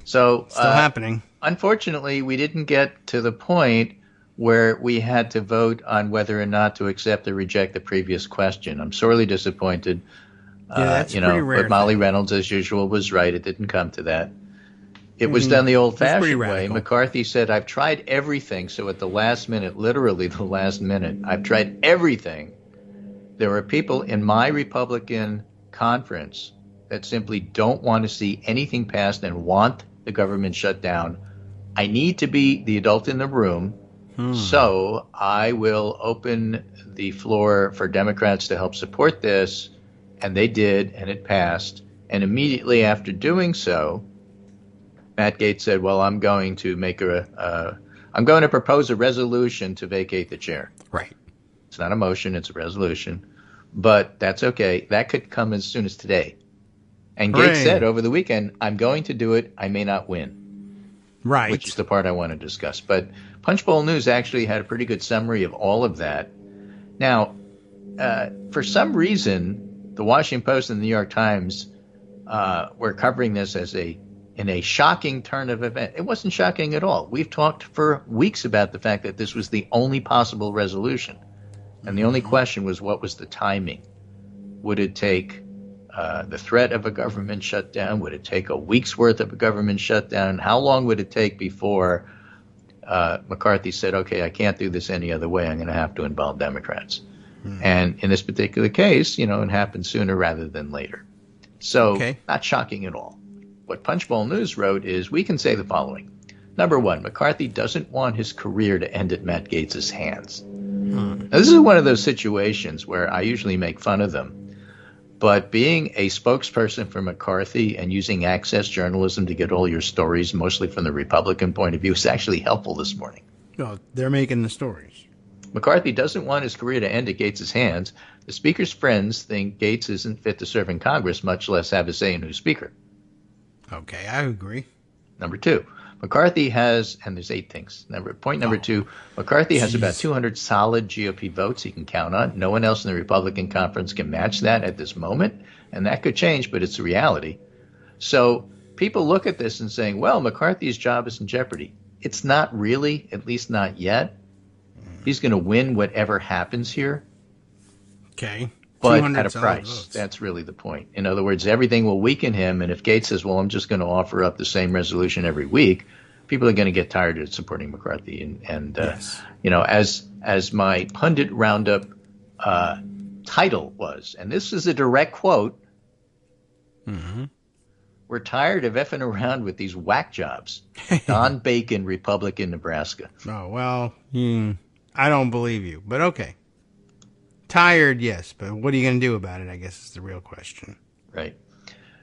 So still happening. Unfortunately, we didn't get to the point where we had to vote on whether or not to accept or reject the previous question. I'm sorely disappointed. Yeah, that's pretty rare. But Molly Reynolds, as usual, was right. It didn't come to that. It was done the old-fashioned way. McCarthy said, I've tried everything. So at the last minute, literally the last minute, I've tried everything. There are people in my Republican conference that simply don't want to see anything passed and want the government shut down. I need to be the adult in the room. So I will open the floor for Democrats to help support this. And they did, and it passed. And immediately after doing so, Matt Gaetz said, well, I'm going to propose a resolution to vacate the chair. Right. It's not a motion, it's a resolution. But that's okay. That could come as soon as today. And Gaetz said over the weekend, I'm going to do it. I may not win. Right. Which is the part I want to discuss. But Punchbowl News actually had a pretty good summary of all of that. Now, for some reason, the Washington Post and the New York Times were covering this in a shocking turn of events. It wasn't shocking at all. We've talked for weeks about the fact that this was the only possible resolution. And the only question was, what was the timing? Would it take the threat of a government shutdown? Would it take a week's worth of a government shutdown? How long would it take before McCarthy said, okay, I can't do this any other way. I'm going to have to involve Democrats. And in this particular case, it happened sooner rather than later. So not shocking at all. What Punchbowl News wrote is, we can say the following. Number one, McCarthy doesn't want his career to end at Matt Gaetz's hands. Now, this is one of those situations where I usually make fun of them. But being a spokesperson for McCarthy and using access journalism to get all your stories, mostly from the Republican point of view, is actually helpful this morning. Well, they're making the stories. McCarthy doesn't want his career to end at Gaetz's hands. The Speaker's friends think Gaetz isn't fit to serve in Congress, much less have a say in who's Speaker. Okay, I agree. Number two, McCarthy has, and there's 8 things. Point number 2, McCarthy has about 200 solid GOP votes he can count on. No one else in the Republican conference can match that at this moment, and that could change, but it's a reality. So people look at this and saying, well, McCarthy's job is in jeopardy. It's not really, at least not yet. He's going to win whatever happens here. Okay. But at a price. Votes. That's really the point. In other words, everything will weaken him. And if Gates says, well, I'm just going to offer up the same resolution every week, people are going to get tired of supporting McCarthy. And yes. As my pundit roundup title was, and this is a direct quote, we're tired of effing around with these whack jobs. Don Bacon, Republican, Nebraska. Oh, well, I don't believe you, but okay. Tired, yes, but what are you going to do about it, I guess is the real question. Right.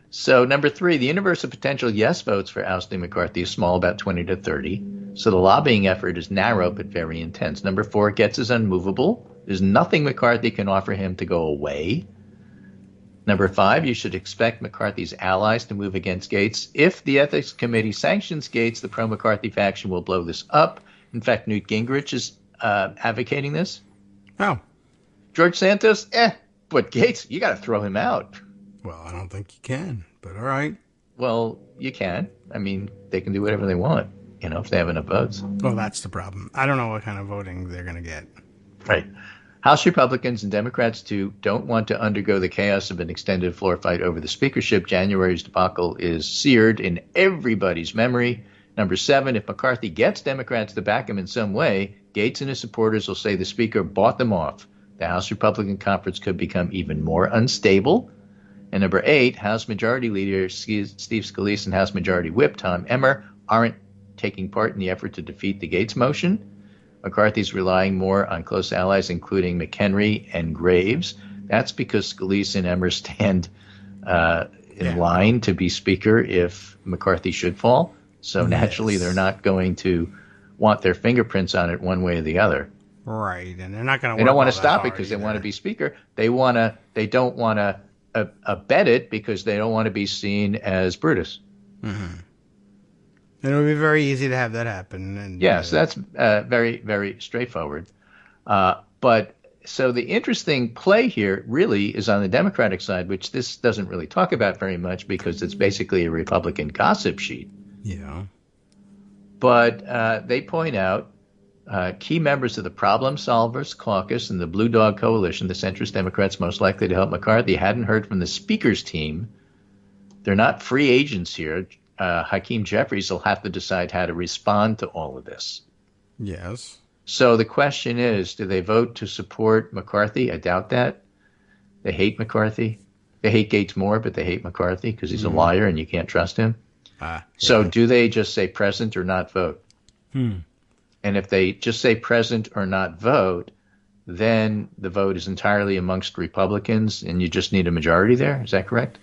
So, number 3, the universe of potential yes votes for ousting McCarthy is small, about 20 to 30. So the lobbying effort is narrow but very intense. Number 4, Gates is unmovable. There's nothing McCarthy can offer him to go away. Number 5, you should expect McCarthy's allies to move against Gates. If the Ethics Committee sanctions Gates, the pro-McCarthy faction will blow this up. In fact, Newt Gingrich is advocating this. Oh. George Santos, but Gates, you got to throw him out. Well, I don't think you can, but all right. Well, you can. I mean, they can do whatever they want, if they have enough votes. Well, that's the problem. I don't know what kind of voting they're going to get. Right. House Republicans and Democrats, too, don't want to undergo the chaos of an extended floor fight over the speakership. January's debacle is seared in everybody's memory. Number 7, if McCarthy gets Democrats to back him in some way, Gates and his supporters will say the speaker bought them off. The House Republican Conference could become even more unstable. And number 8, House Majority Leader Steve Scalise and House Majority Whip Tom Emmer aren't taking part in the effort to defeat the Gates motion. McCarthy's relying more on close allies, including McHenry and Graves. That's because Scalise and Emmer stand in line to be Speaker if McCarthy should fall. So naturally, they're not going to want their fingerprints on it one way or the other. Right, and they're not going to. They don't want to stop it because they want to be Speaker. They don't want to abet it because they don't want to be seen as Brutus. Mm-hmm. And it would be very easy to have that happen. And, yes, that's very, very straightforward. But so the interesting play here really is on the Democratic side, which this doesn't really talk about very much because it's basically a Republican gossip sheet. Yeah. But they point out key members of the Problem Solvers Caucus and the Blue Dog Coalition, the centrist Democrats most likely to help McCarthy, hadn't heard from the Speaker's team. They're not free agents here. Hakeem Jeffries will have to decide how to respond to all of this. Yes. So the question is, do they vote to support McCarthy? I doubt that. They hate McCarthy. They hate Gates more, but they hate McCarthy because he's a liar and you can't trust him. So do they just say present or not vote? And if they just say present or not vote, then the vote is entirely amongst Republicans and you just need a majority there. Is that correct?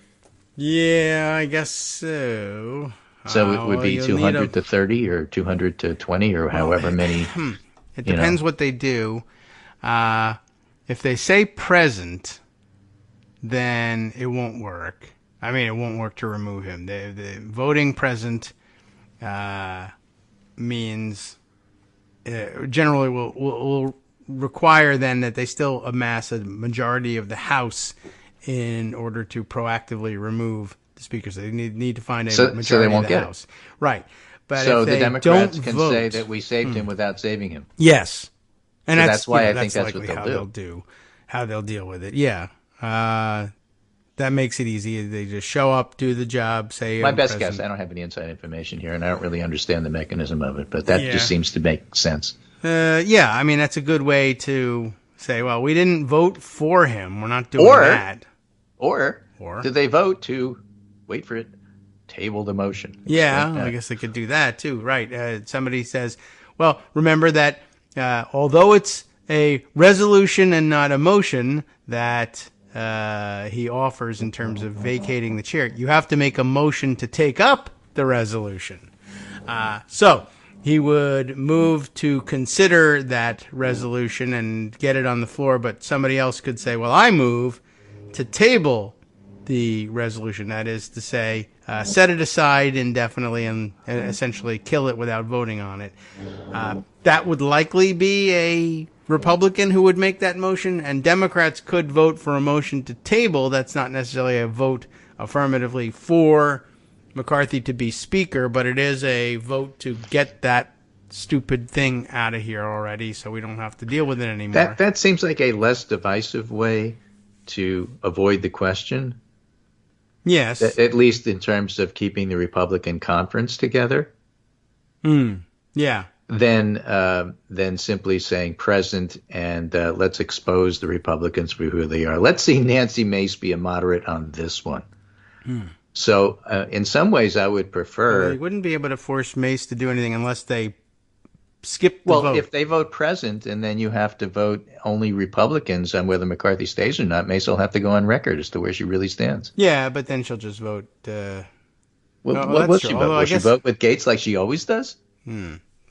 Yeah, I guess so. So it would be 200 to 30 or 200 to 20 or however many. It depends what they do. If they say present, then it won't work. I mean, it won't work to remove him. The voting present means generally will require then that they still amass a majority of the House in order to proactively remove the speaker. So they need to find a majority so they won't of the get House. It. Right. But so if the they Democrats don't can vote, say that we saved him without saving him. Yes. And so that's why I think that's what they'll do. How they'll deal with it. Yeah. That makes it easy. They just show up, do the job, say. My best guess, I don't have any inside information here, and I don't really understand the mechanism of it, but that just seems to make sense. Yeah, I mean, that's a good way to say, well, we didn't vote for him. We're not doing that. Or did they vote to, wait for it, table the motion? Yeah, I guess they could do that too. Right. Somebody says, well, remember that although it's a resolution and not a motion that he offers in terms of vacating the chair, you have to make a motion to take up the resolution. So he would move to consider that resolution and get it on the floor, but somebody else could say, well, I move to table the resolution. That is to say, set it aside indefinitely and essentially kill it without voting on it. That would likely be a Republican who would make that motion, and Democrats could vote for a motion to table. That's not necessarily a vote affirmatively for McCarthy to be Speaker, but it is a vote to get that stupid thing out of here already, so we don't have to deal with it anymore. That seems like a less divisive way to avoid the question. Yes. At least in terms of keeping the Republican conference together. Yeah. Than simply saying present and let's expose the Republicans for who they are. Let's see Nancy Mace be a moderate on this one. So in some ways, I would prefer. Well, they wouldn't be able to force Mace to do anything unless they skip the vote. Well, if they vote present and then you have to vote only Republicans on whether McCarthy stays or not, Mace will have to go on record as to where she really stands. Yeah, but then she'll just vote. What will she vote? Will she vote with Gates like she always does?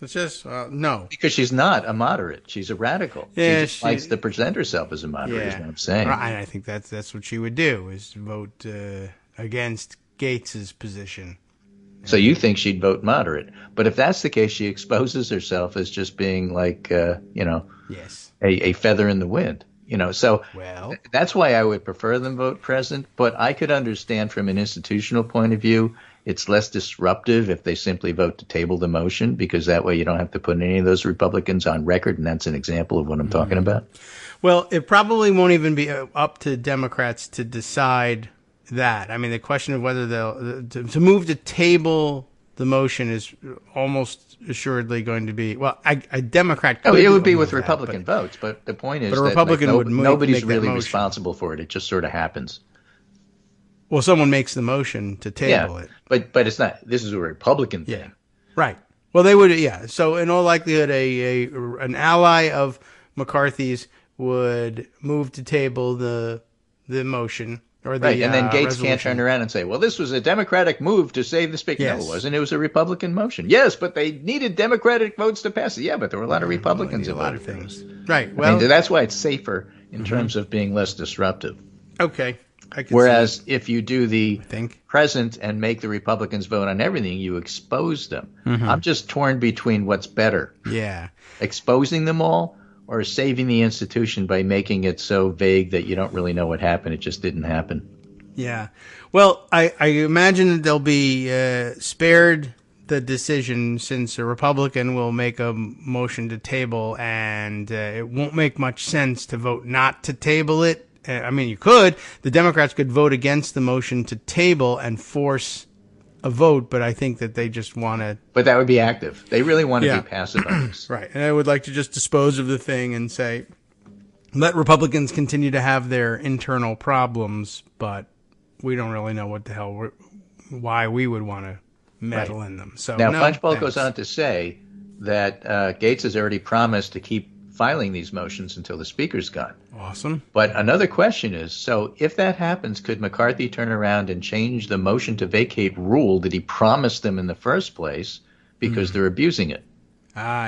It's just, no. Because she's not a moderate. She's a radical. Yeah, she just likes to present herself as a moderate, is what I'm saying. Right, I think that's what she would do, is vote against Gates's position. So you think she'd vote moderate. But if that's the case, she exposes herself as just being like, yes, a feather in the wind. So that's why I would prefer them vote present. But I could understand from an institutional point of view, it's less disruptive if they simply vote to table the motion, because that way you don't have to put any of those Republicans on record, and that's an example of what I'm talking about. Well, it probably won't even be up to Democrats to decide that. I mean, the question of whether they'll to move to table the motion is almost assuredly going to be, well, a Democrat could. It would be with Republican votes, but the point is that nobody's really responsible for it. It just sort of happens. Well, someone makes the motion to table it. But it's not. This is a Republican thing. Yeah. Right. Well, they would, yeah. So in all likelihood, an ally of McCarthy's would move to table the motion. Or the, and then Gates resolution. Can't turn around and say, well, this was a Democratic move to save the Speaker. Yes. No, it wasn't. It was a Republican motion. Yes, but they needed Democratic votes to pass it. Yeah, but there were a lot of Republicans involved. A lot of things. Right. Well, that's why it's safer in terms of being less disruptive. Okay. Whereas if you do the present and make the Republicans vote on everything, you expose them. I'm just torn between what's better. Yeah. Exposing them all, or saving the institution by making it so vague that you don't really know what happened. It just didn't happen. Yeah. Well, I imagine that they'll be spared the decision, since a Republican will make a motion to table, and it won't make much sense to vote not to table it. I mean, you could. The Democrats could vote against the motion to table and force a vote, but I think that they just want to. But that would be active. They really want to be passive on this. Right. And I would like to just dispose of the thing and say, let Republicans continue to have their internal problems, but we don't really know what the hell, why we would want to meddle in them. So now, Punchbowl goes on to say that Gates has already promised to keep filing these motions until the Speaker's gone. Awesome. But another question is, so if that happens, could McCarthy turn around and change the motion to vacate rule that he promised them in the first place because they're abusing it?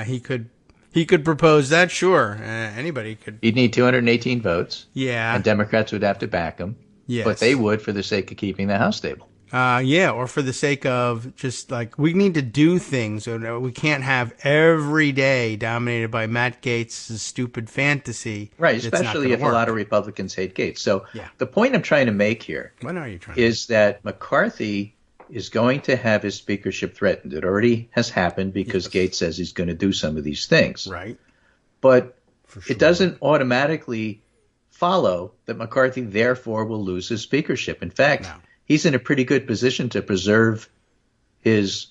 He could propose that, sure. Anybody could. He'd need 218 votes. Yeah. And Democrats would have to back him. Yes. But they would for the sake of keeping the House stable. Or for the sake of just like, we need to do things. We can't have every day dominated by Matt Gaetz' stupid fantasy. Right, especially if a lot of Republicans hate Gaetz. So the point I'm trying to make here is that McCarthy is going to have his speakership threatened. It already has happened because Gaetz says he's going to do some of these things. Right. But it doesn't automatically follow that McCarthy therefore will lose his speakership. In fact, he's in a pretty good position to preserve his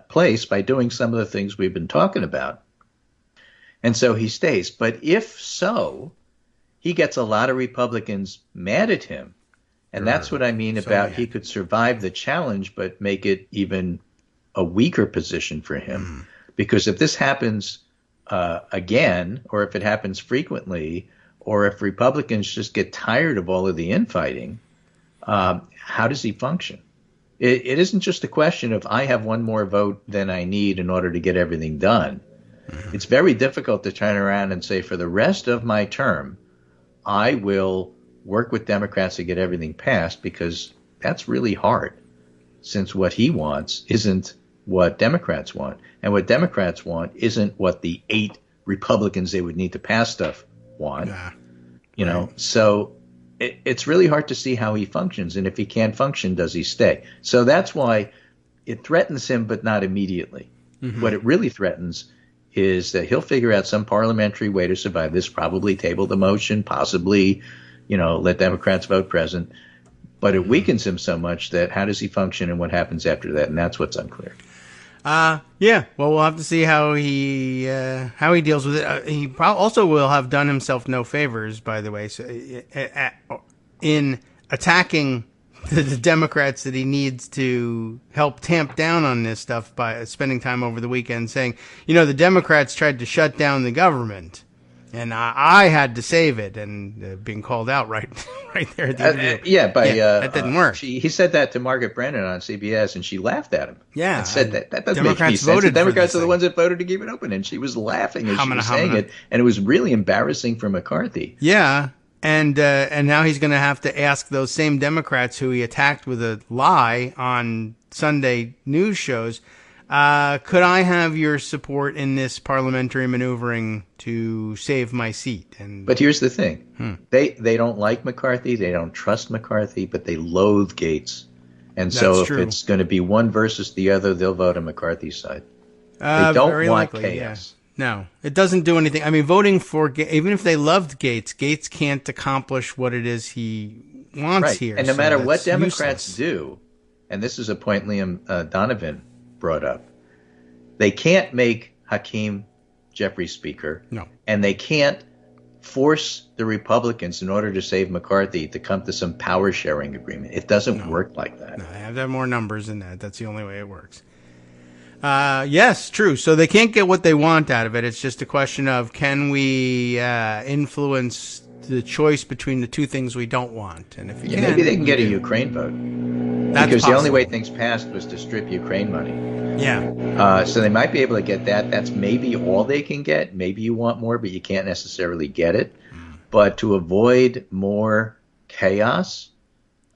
place by doing some of the things we've been talking about. And so he stays. But if so, he gets a lot of Republicans mad at him. And that's what I mean about he could survive the challenge but make it even a weaker position for him. Because if this happens again, or if it happens frequently, or if Republicans just get tired of all of the infighting, how does he function? It isn't just a question of I have one more vote than I need in order to get everything done. It's very difficult to turn around and say, for the rest of my term, I will work with Democrats to get everything passed, because that's really hard, since what he wants isn't what Democrats want. And what Democrats want isn't what the 8 Republicans they would need to pass stuff want. So it's really hard to see how he functions. And if he can't function, does he stay? So that's why it threatens him, but not immediately. Mm-hmm. What it really threatens is that he'll figure out some parliamentary way to survive this, probably table the motion, possibly, let Democrats vote present. But it weakens him so much that how does he function and what happens after that? And that's what's unclear. Yeah. Well, we'll have to see how he deals with it. He also will have done himself no favors, by the way, so, in attacking the Democrats that he needs to help tamp down on this stuff by spending time over the weekend saying, the Democrats tried to shut down the government and I had to save it, and being called out right there at the interview. That didn't work. He said that to Margaret Brennan on CBS, and she laughed at him. Yeah. And said that doesn't make any sense. The Democrats are the ones that voted to keep it open, and she was laughing as she was saying it, and it was really embarrassing for McCarthy. Yeah. And now he's going to have to ask those same Democrats who he attacked with a lie on Sunday news shows, could I have your support in this parliamentary maneuvering to save my seat? But here's the thing. They don't like McCarthy. They don't trust McCarthy, but they loathe Gates. And so if it's going to be one versus the other, they'll vote on McCarthy's side. They don't want chaos. Yeah. No, it doesn't do anything. I mean, voting for, even if they loved Gates can't accomplish what it is he wants here. And no matter what Democrats do, and this is a point Liam Donovan brought up, they can't make Hakeem Jeffries Speaker. No. And they can't force the Republicans, in order to save McCarthy, to come to some power sharing agreement. It doesn't work like that. No, they have to have more numbers than that. That's the only way it works. Yes, true. So they can't get what they want out of it. It's just a question of, can we influence the choice between the two things we don't want? And if you can, maybe they can get a Ukraine vote. That's because possible. The only way things passed was to strip Ukraine money. Yeah. So they might be able to get that. That's maybe all they can get. Maybe you want more, but you can't necessarily get it. But to avoid more chaos,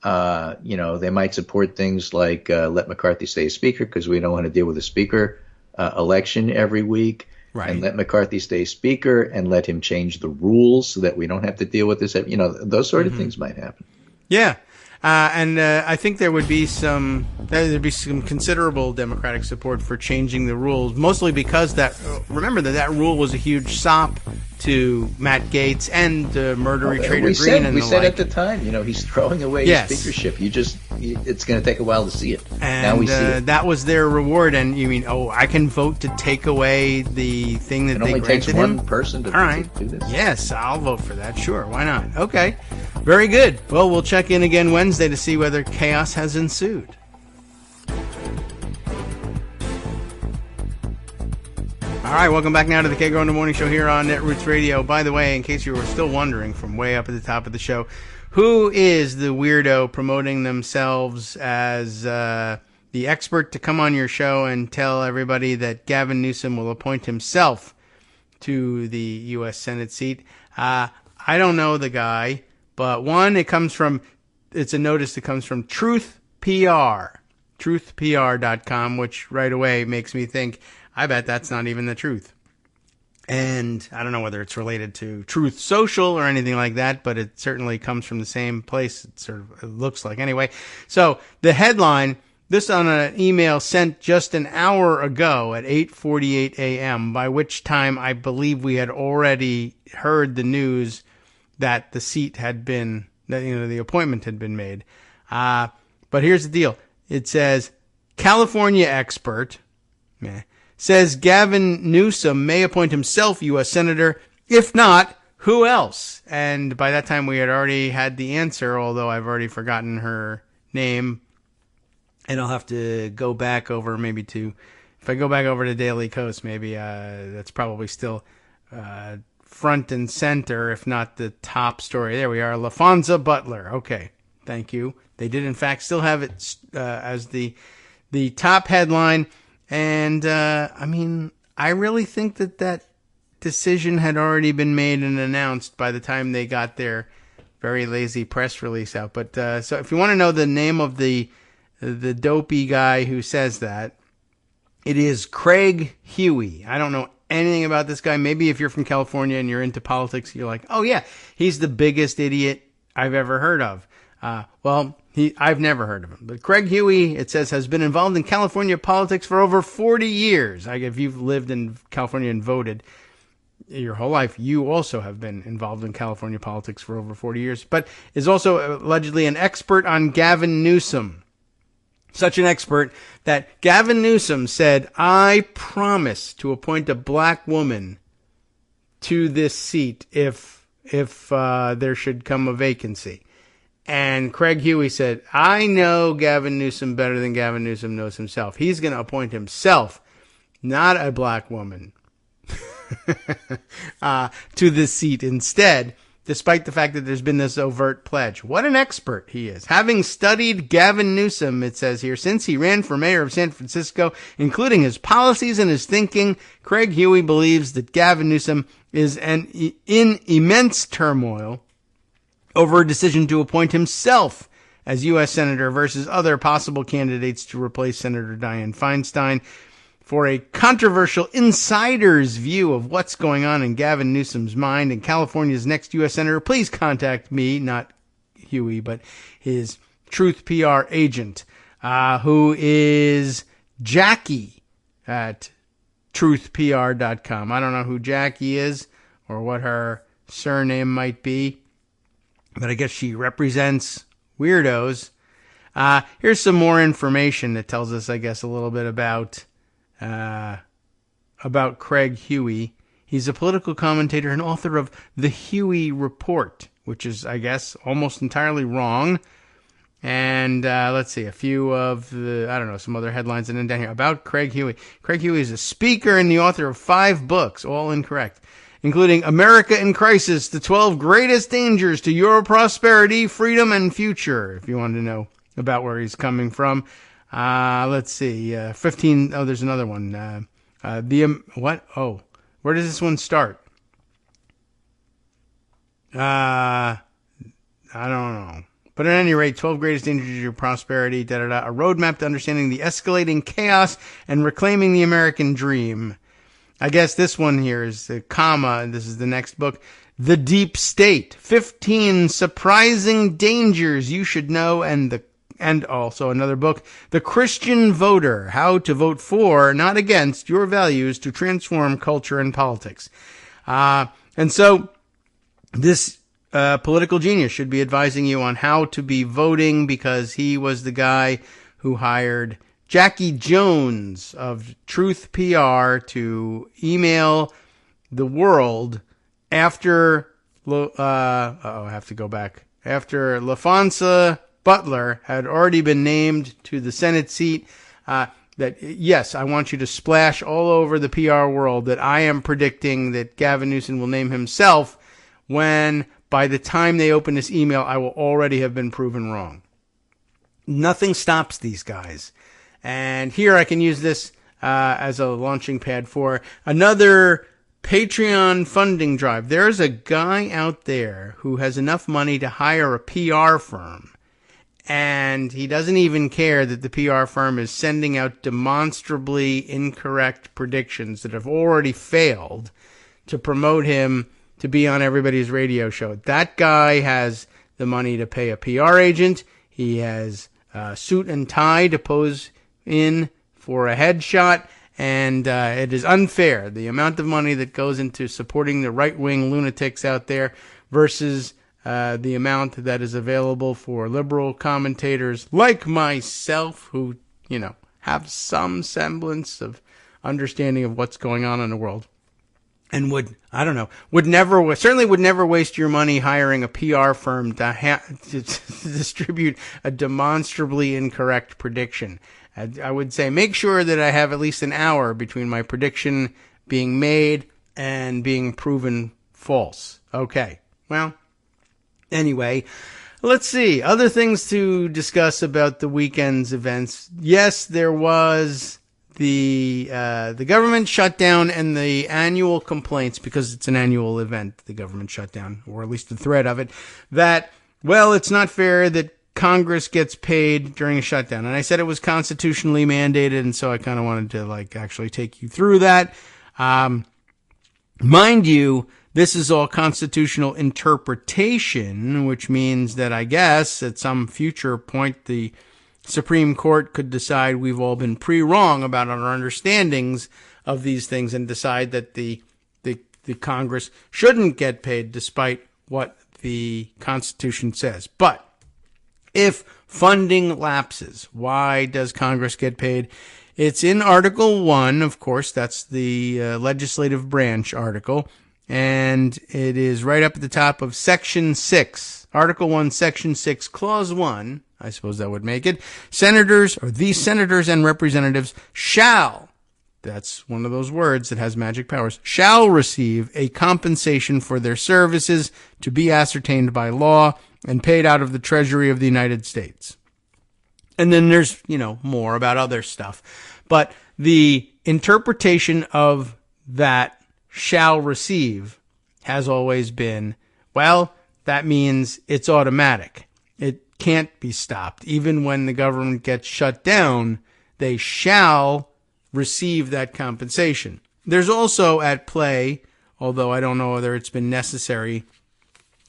they might support things like let McCarthy stay Speaker because we don't want to deal with a Speaker election every week. Right. And let McCarthy stay Speaker and let him change the rules so that we don't have to deal with this. Those sort of things might happen. Yeah. And I think there'd be some considerable Democratic support for changing the rules, mostly because remember that rule was a huge sop to Matt Gaetz and murdery Trader Green and we the said like. At the time, he's throwing away his speakership. It's going to take a while to see it. And now we see it. That was their reward. And you mean, I can vote to take away the thing that they granted him? It only takes one person to do this. Yes, I'll vote for that. Sure, why not? Okay, very good. Well, we'll check in again Wednesday to see whether chaos has ensued. All right, welcome back now to the Kagro in the Morning Show here on Netroots Radio. By the way, in case you were still wondering from way up at the top of the show, who is the weirdo promoting themselves as the expert to come on your show and tell everybody that Gavin Newsom will appoint himself to the U.S. Senate seat? I don't know the guy, but it's a notice that comes from Truth PR, truthpr.com, which right away makes me think, I bet that's not even the truth. And I don't know whether it's related to Truth Social or anything like that, but it certainly comes from the same place. It looks like anyway. So the headline, this on an email sent just an hour ago at 8:48 a.m., by which time I believe we had already heard the news that the seat had been, the appointment had been made. But here's the deal. It says, California expert, says Gavin Newsom may appoint himself U.S. Senator. If not, who else? And by that time, we had already had the answer, although I've already forgotten her name. And I'll have to go back over if I go back over to Daily Kos, maybe that's probably still front and center, if not the top story. There we are, Laphonza Butler. Okay, thank you. They did, in fact, still have it as the top headline. And, I really think that decision had already been made and announced by the time they got their very lazy press release out. But, so if you want to know the name of the dopey guy who says that, it is Craig Huey. I don't know anything about this guy. Maybe if you're from California and you're into politics, you're like, oh yeah, he's the biggest idiot I've ever heard of. I've never heard of him. But Craig Huey, it says, has been involved in California politics for over 40 years. If you've lived in California and voted your whole life, you also have been involved in California politics for over 40 years, but is also allegedly an expert on Gavin Newsom. Such an expert that Gavin Newsom said, I promise to appoint a black woman to this seat if there should come a vacancy. And Craig Huey said, I know Gavin Newsom better than Gavin Newsom knows himself. He's going to appoint himself, not a black woman, to this seat instead, despite the fact that there's been this overt pledge. What an expert he is. Having studied Gavin Newsom, it says here, since he ran for mayor of San Francisco, including his policies and his thinking, Craig Huey believes that Gavin Newsom is in immense turmoil over a decision to appoint himself as U.S. Senator versus other possible candidates to replace Senator Dianne Feinstein. For a controversial insider's view of what's going on in Gavin Newsom's mind and California's next U.S. Senator, please contact me, not Huey, but his Truth PR agent, who is Jackie at truthpr.com. I don't know who Jackie is or what her surname might be, but I guess she represents weirdos. Here's some more information that tells us, I guess, a little bit about Craig Huey. He's a political commentator and author of The Huey Report, which is, I guess, almost entirely wrong. And let's see, a few of some other headlines and then down here about Craig Huey. Craig Huey is a speaker and the author of 5 books, all incorrect, including America in Crisis, the 12 Greatest Dangers to Your Prosperity, Freedom, and Future, if you wanted to know about where he's coming from. Let's see, 15, there's another one. Where does this one start? I don't know. But at any rate, 12 Greatest Dangers to Your Prosperity, a roadmap to understanding the escalating chaos and reclaiming the American dream. I guess this one here is the comma, and this is the next book. The Deep State, 15 Surprising Dangers You Should Know, and also another book, The Christian Voter, How to Vote For, Not Against, Your Values to Transform Culture and Politics. And so this political genius should be advising you on how to be voting, because he was the guy who hired Jackie Jones of Truth PR to email the world after, I have to go back, after Laphonza Butler had already been named to the Senate seat, that, yes, I want you to splash all over the PR world that I am predicting that Gavin Newsom will name himself, when by the time they open this email, I will already have been proven wrong. Nothing stops these guys. And here I can use this as a launching pad for another Patreon funding drive. There's a guy out there who has enough money to hire a PR firm, and he doesn't even care that the PR firm is sending out demonstrably incorrect predictions that have already failed to promote him to be on everybody's radio show. That guy has the money to pay a PR agent. He has a suit and tie to pose in for a headshot, and it is unfair, the amount of money that goes into supporting the right-wing lunatics out there versus the amount that is available for liberal commentators like myself, who, have some semblance of understanding of what's going on in the world, and would never waste your money hiring a PR firm to distribute a demonstrably incorrect prediction. I would say make sure that I have at least an hour between my prediction being made and being proven false. Okay. Well, anyway, let's see. Other things to discuss about the weekend's events. Yes, there was the government shutdown and the annual complaints, because it's an annual event, the government shutdown, or at least the threat of it, that, well, it's not fair that Congress gets paid during a shutdown. And I said it was constitutionally mandated, and so I kind of wanted to actually take you through that. Mind you, This is all constitutional interpretation, which means that I guess at some future point the Supreme Court could decide we've all been wrong about our understandings of these things and decide that the Congress shouldn't get paid despite what the Constitution says. But if funding lapses, why does Congress get paid? It's in Article 1, of course, that's the legislative branch article, and it is right up at the top of Section 6, Article 1, Section 6, Clause 1, I suppose that would make it, senators, or these senators and representatives shall, that's one of those words that has magic powers, shall receive a compensation for their services to be ascertained by law and paid out of the Treasury of the United States. And then there's, more about other stuff. But the interpretation of that shall receive has always been, well, that means it's automatic. It can't be stopped. Even when the government gets shut down, they shall receive that compensation. There's also at play, although I don't know whether it's been necessary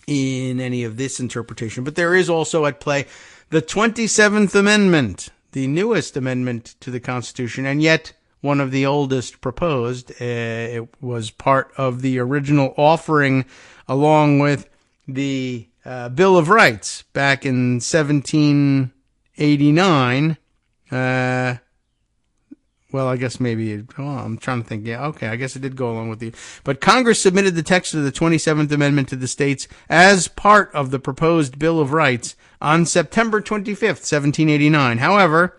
in any of this interpretation, but there is also at play the 27th Amendment, the newest amendment to the Constitution, and yet one of the oldest proposed. It was part of the original offering along with the Bill of Rights back in 1789. Well, I guess maybe, I'm trying to think. Yeah, okay, I guess it did go along with the, but Congress submitted the text of the 27th Amendment to the states as part of the proposed Bill of Rights on September 25th, 1789. However,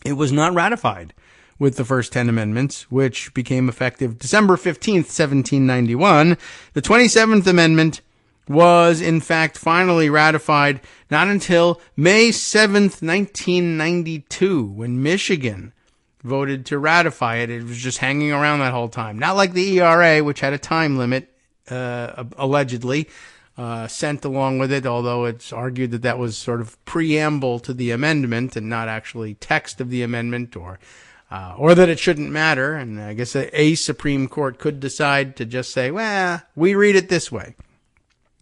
it was not ratified with the first 10 amendments, which became effective December 15th, 1791. The 27th Amendment was, in fact, finally ratified not until May 7th, 1992, when Michigan voted to ratify it. It was just hanging around that whole time. Not like the ERA, which had a time limit, allegedly, sent along with it, although it's argued that that was sort of preamble to the amendment and not actually text of the amendment, or that it shouldn't matter. And I guess a Supreme Court could decide to just say, well, we read it this way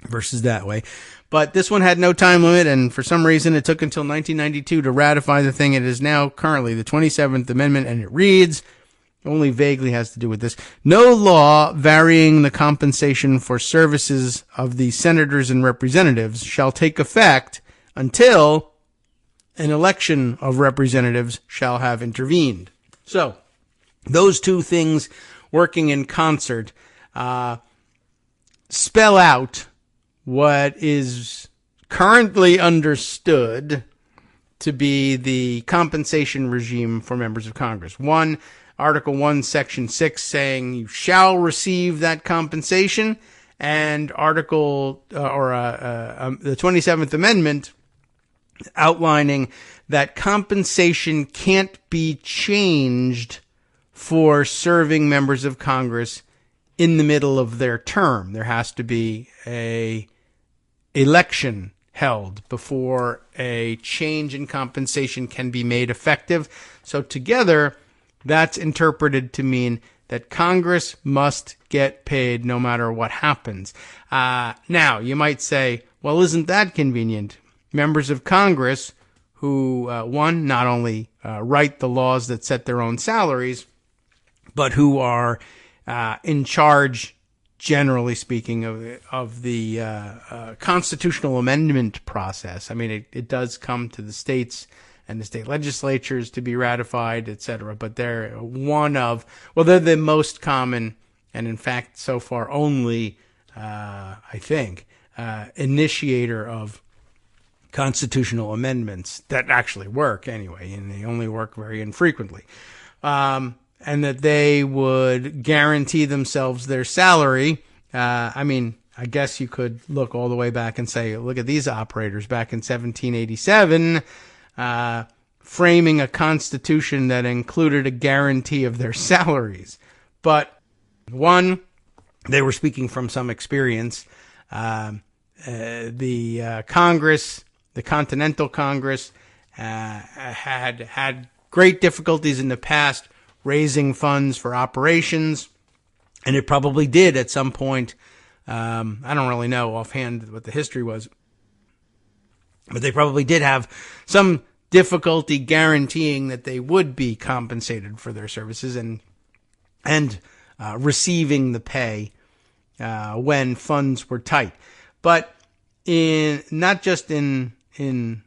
versus that way. But this one had no time limit, and for some reason it took until 1992 to ratify the thing. It is now currently the 27th Amendment, and it reads, only vaguely has to do with this, no law varying the compensation for services of the senators and representatives shall take effect until an election of representatives shall have intervened. So, those two things working in concert spell out what is currently understood to be the compensation regime for members of Congress. Article 1, Section 6 saying you shall receive that compensation, and the 27th Amendment outlining that compensation can't be changed for serving members of Congress in the middle of their term. There has to be a election held before a change in compensation can be made effective. So together, that's interpreted to mean that Congress must get paid no matter what happens. Now, you might say, well, isn't that convenient? Members of Congress who, not only write the laws that set their own salaries, but who are in charge, generally speaking, of the constitutional amendment process. I mean, it does come to the states and the state legislatures to be ratified, etc. But they're they're the most common, and in fact, so far only, I think, initiator of constitutional amendments that actually work anyway, and they only work very infrequently. And that they would guarantee themselves their salary. I guess you could look all the way back and say, look at these operators back in 1787, framing a constitution that included a guarantee of their salaries. But they were speaking from some experience. The Congress, the Continental Congress, had great difficulties in the past raising funds for operations, and it probably did at some point I don't really know offhand what the history was, but they probably did have some difficulty guaranteeing that they would be compensated for their services and receiving the pay when funds were tight. But not just in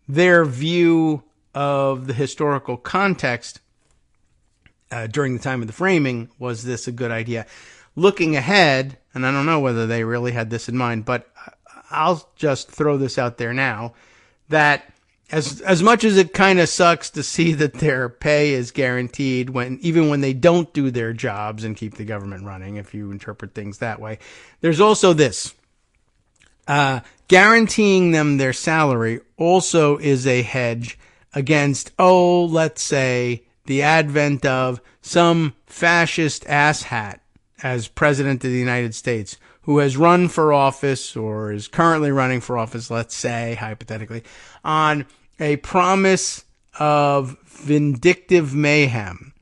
their view of the historical context during the time of the framing was this a good idea. Looking ahead, and I don't know whether they really had this in mind, but I'll just throw this out there now, that as much as it kind of sucks to see that their pay is guaranteed even when they don't do their jobs and keep the government running, if you interpret things that way, there's also this. Guaranteeing them their salary also is a hedge against, let's say, the advent of some fascist asshat as president of the United States who has run for office or is currently running for office, let's say, hypothetically, on a promise of vindictive mayhem,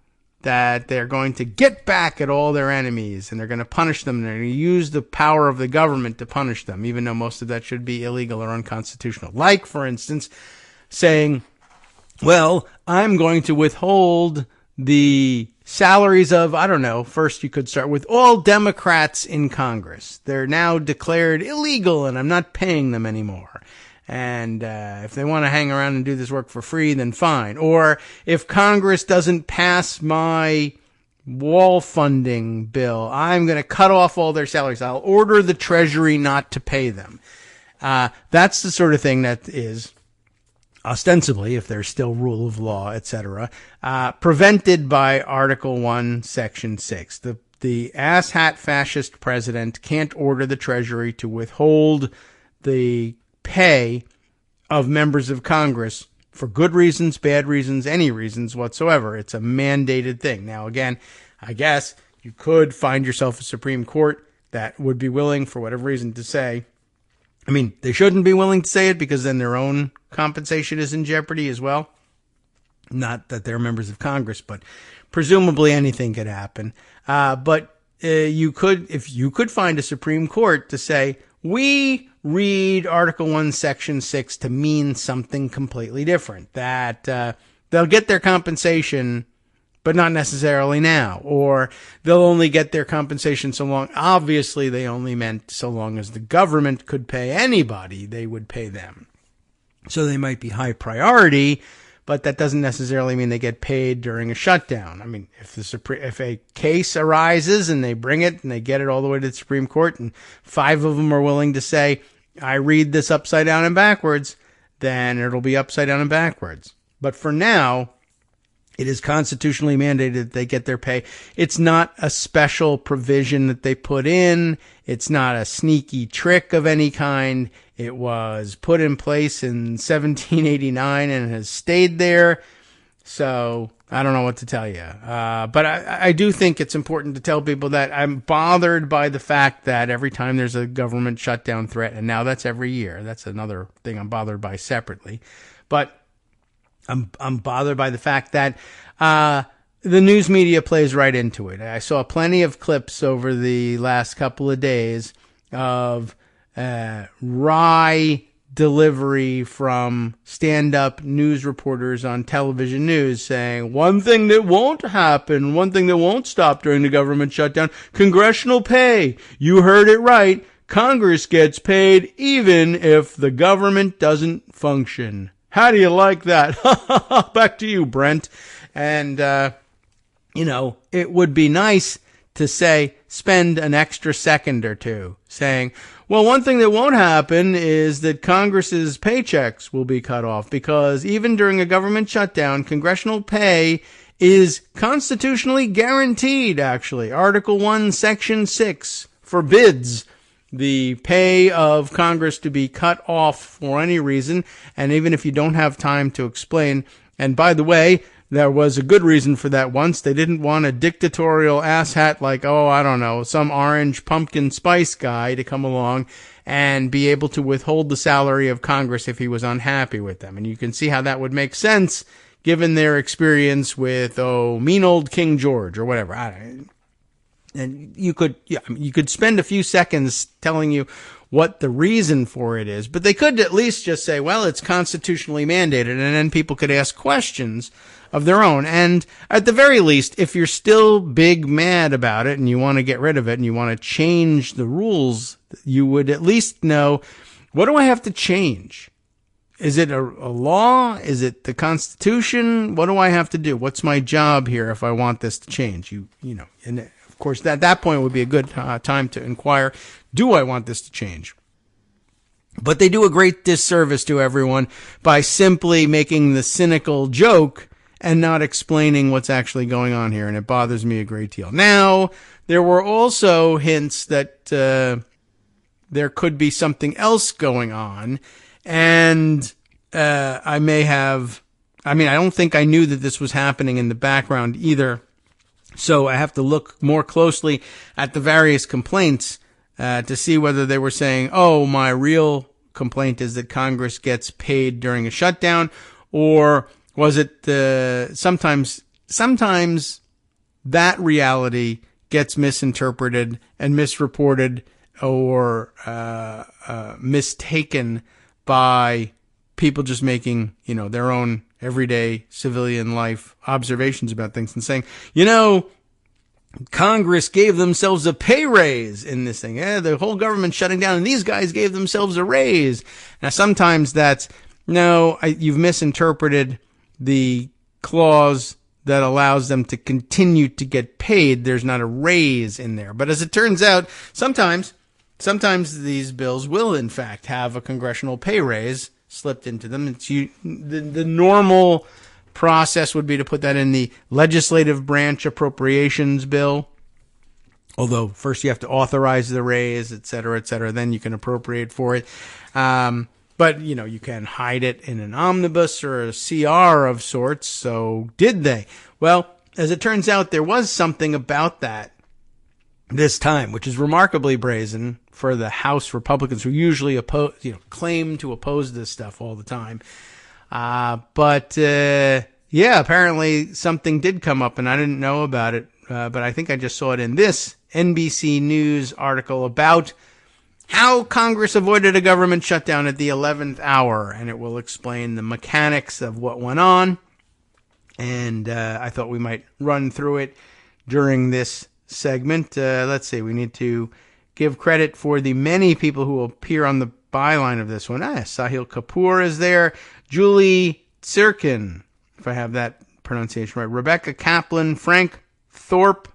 that they're going to get back at all their enemies and they're going to punish them and they're going to use the power of the government to punish them, even though most of that should be illegal or unconstitutional. Like, for instance, saying, well, I'm going to withhold the salaries of, I don't know, first you could start with all Democrats in Congress. They're now declared illegal and I'm not paying them anymore. And if they want to hang around and do this work for free, then fine. Or if Congress doesn't pass my wall funding bill, I'm going to cut off all their salaries. I'll order the Treasury not to pay them. That's the sort of thing that is ostensibly, if there's still rule of law, etc., prevented by Article 1, Section 6. The asshat fascist president can't order the Treasury to withhold the pay of members of Congress for good reasons, bad reasons, any reasons whatsoever. It's a mandated thing. Now, again, I guess you could find yourself a Supreme Court that would be willing, for whatever reason, to say, I mean, they shouldn't be willing to say it because then their own compensation is in jeopardy as well. Not that they're members of Congress, but presumably anything could happen. But you could find a Supreme Court to say, we read Article 1, Section 6 to mean something completely different, that they'll get their compensation, but not necessarily now, or they'll only get their compensation so long. Obviously, they only meant so long as the government could pay anybody, they would pay them. So they might be high priority, but that doesn't necessarily mean they get paid during a shutdown. I mean, if a case arises and they bring it and they get it all the way to the Supreme Court and 5 of them are willing to say, I read this upside down and backwards, then it'll be upside down and backwards. But for now, it is constitutionally mandated that they get their pay. It's not a special provision that they put in. It's not a sneaky trick of any kind. It was put in place in 1789 and has stayed there. So I don't know what to tell you. But I do think it's important to tell people that I'm bothered by the fact that every time there's a government shutdown threat, and now that's every year. That's another thing I'm bothered by separately. But I'm bothered by the fact that the news media plays right into it. I saw plenty of clips over the last couple of days of wry delivery from stand-up news reporters on television news saying, one thing that won't happen, one thing that won't stop during the government shutdown, congressional pay. You heard it right. Congress gets paid even if the government doesn't function. How do you like that? Back to you, Brent. And, it would be nice to spend an extra second or two saying, well, one thing that won't happen is that Congress's paychecks will be cut off, because even during a government shutdown, congressional pay is constitutionally guaranteed, actually. Article 1, Section 6 forbids the pay of Congress to be cut off for any reason, and even if you don't have time to explain. And by the way, there was a good reason for that once. They didn't want a dictatorial asshat like, some orange pumpkin spice guy to come along and be able to withhold the salary of Congress if he was unhappy with them. And you can see how that would make sense given their experience with, mean old King George or whatever. And you could spend a few seconds telling you what the reason for it is, but they could at least just say, well, it's constitutionally mandated, and then people could ask questions of their own. And at the very least, if you're still big mad about it and you want to get rid of it and you want to change the rules, you would at least know, what do I have to change? Is it a law? Is it the Constitution? What do I have to do? What's my job here if I want this to change? And of course, at that point would be a good time to inquire, do I want this to change? But they do a great disservice to everyone by simply making the cynical joke and not explaining what's actually going on here, and it bothers me a great deal. Now, there were also hints that there could be something else going on, and I don't think I knew that this was happening in the background either. So I have to look more closely at the various complaints to see whether they were saying, oh, my real complaint is that Congress gets paid during a shutdown, or was it sometimes that reality gets misinterpreted and misreported or mistaken by people just making, their own everyday civilian life observations about things and saying, Congress gave themselves a pay raise in this thing. The whole government's shutting down and these guys gave themselves a raise. Now, sometimes that's, you've misinterpreted the clause that allows them to continue to get paid. There's not a raise in there. But as it turns out, sometimes these bills will, in fact, have a congressional pay raise slipped into them. It's the normal process would be to put that in the legislative branch appropriations bill. Although first you have to authorize the raise, et cetera, then you can appropriate for it. But, you can hide it in an omnibus or a CR of sorts. So did they? Well, as it turns out, there was something about that this time, which is remarkably brazen for the House Republicans who usually claim to oppose this stuff all the time. But apparently something did come up and I didn't know about it. But I think I just saw it in this NBC News article about how Congress avoided a government shutdown at the 11th hour. And it will explain the mechanics of what went on. And I thought we might run through it during this segment. Let's see. We need to give credit for the many people who will appear on the byline of this one. Sahil Kapoor is there. Julie Dworkin, if I have that pronunciation right. Rebecca Kaplan, Frank Thorpe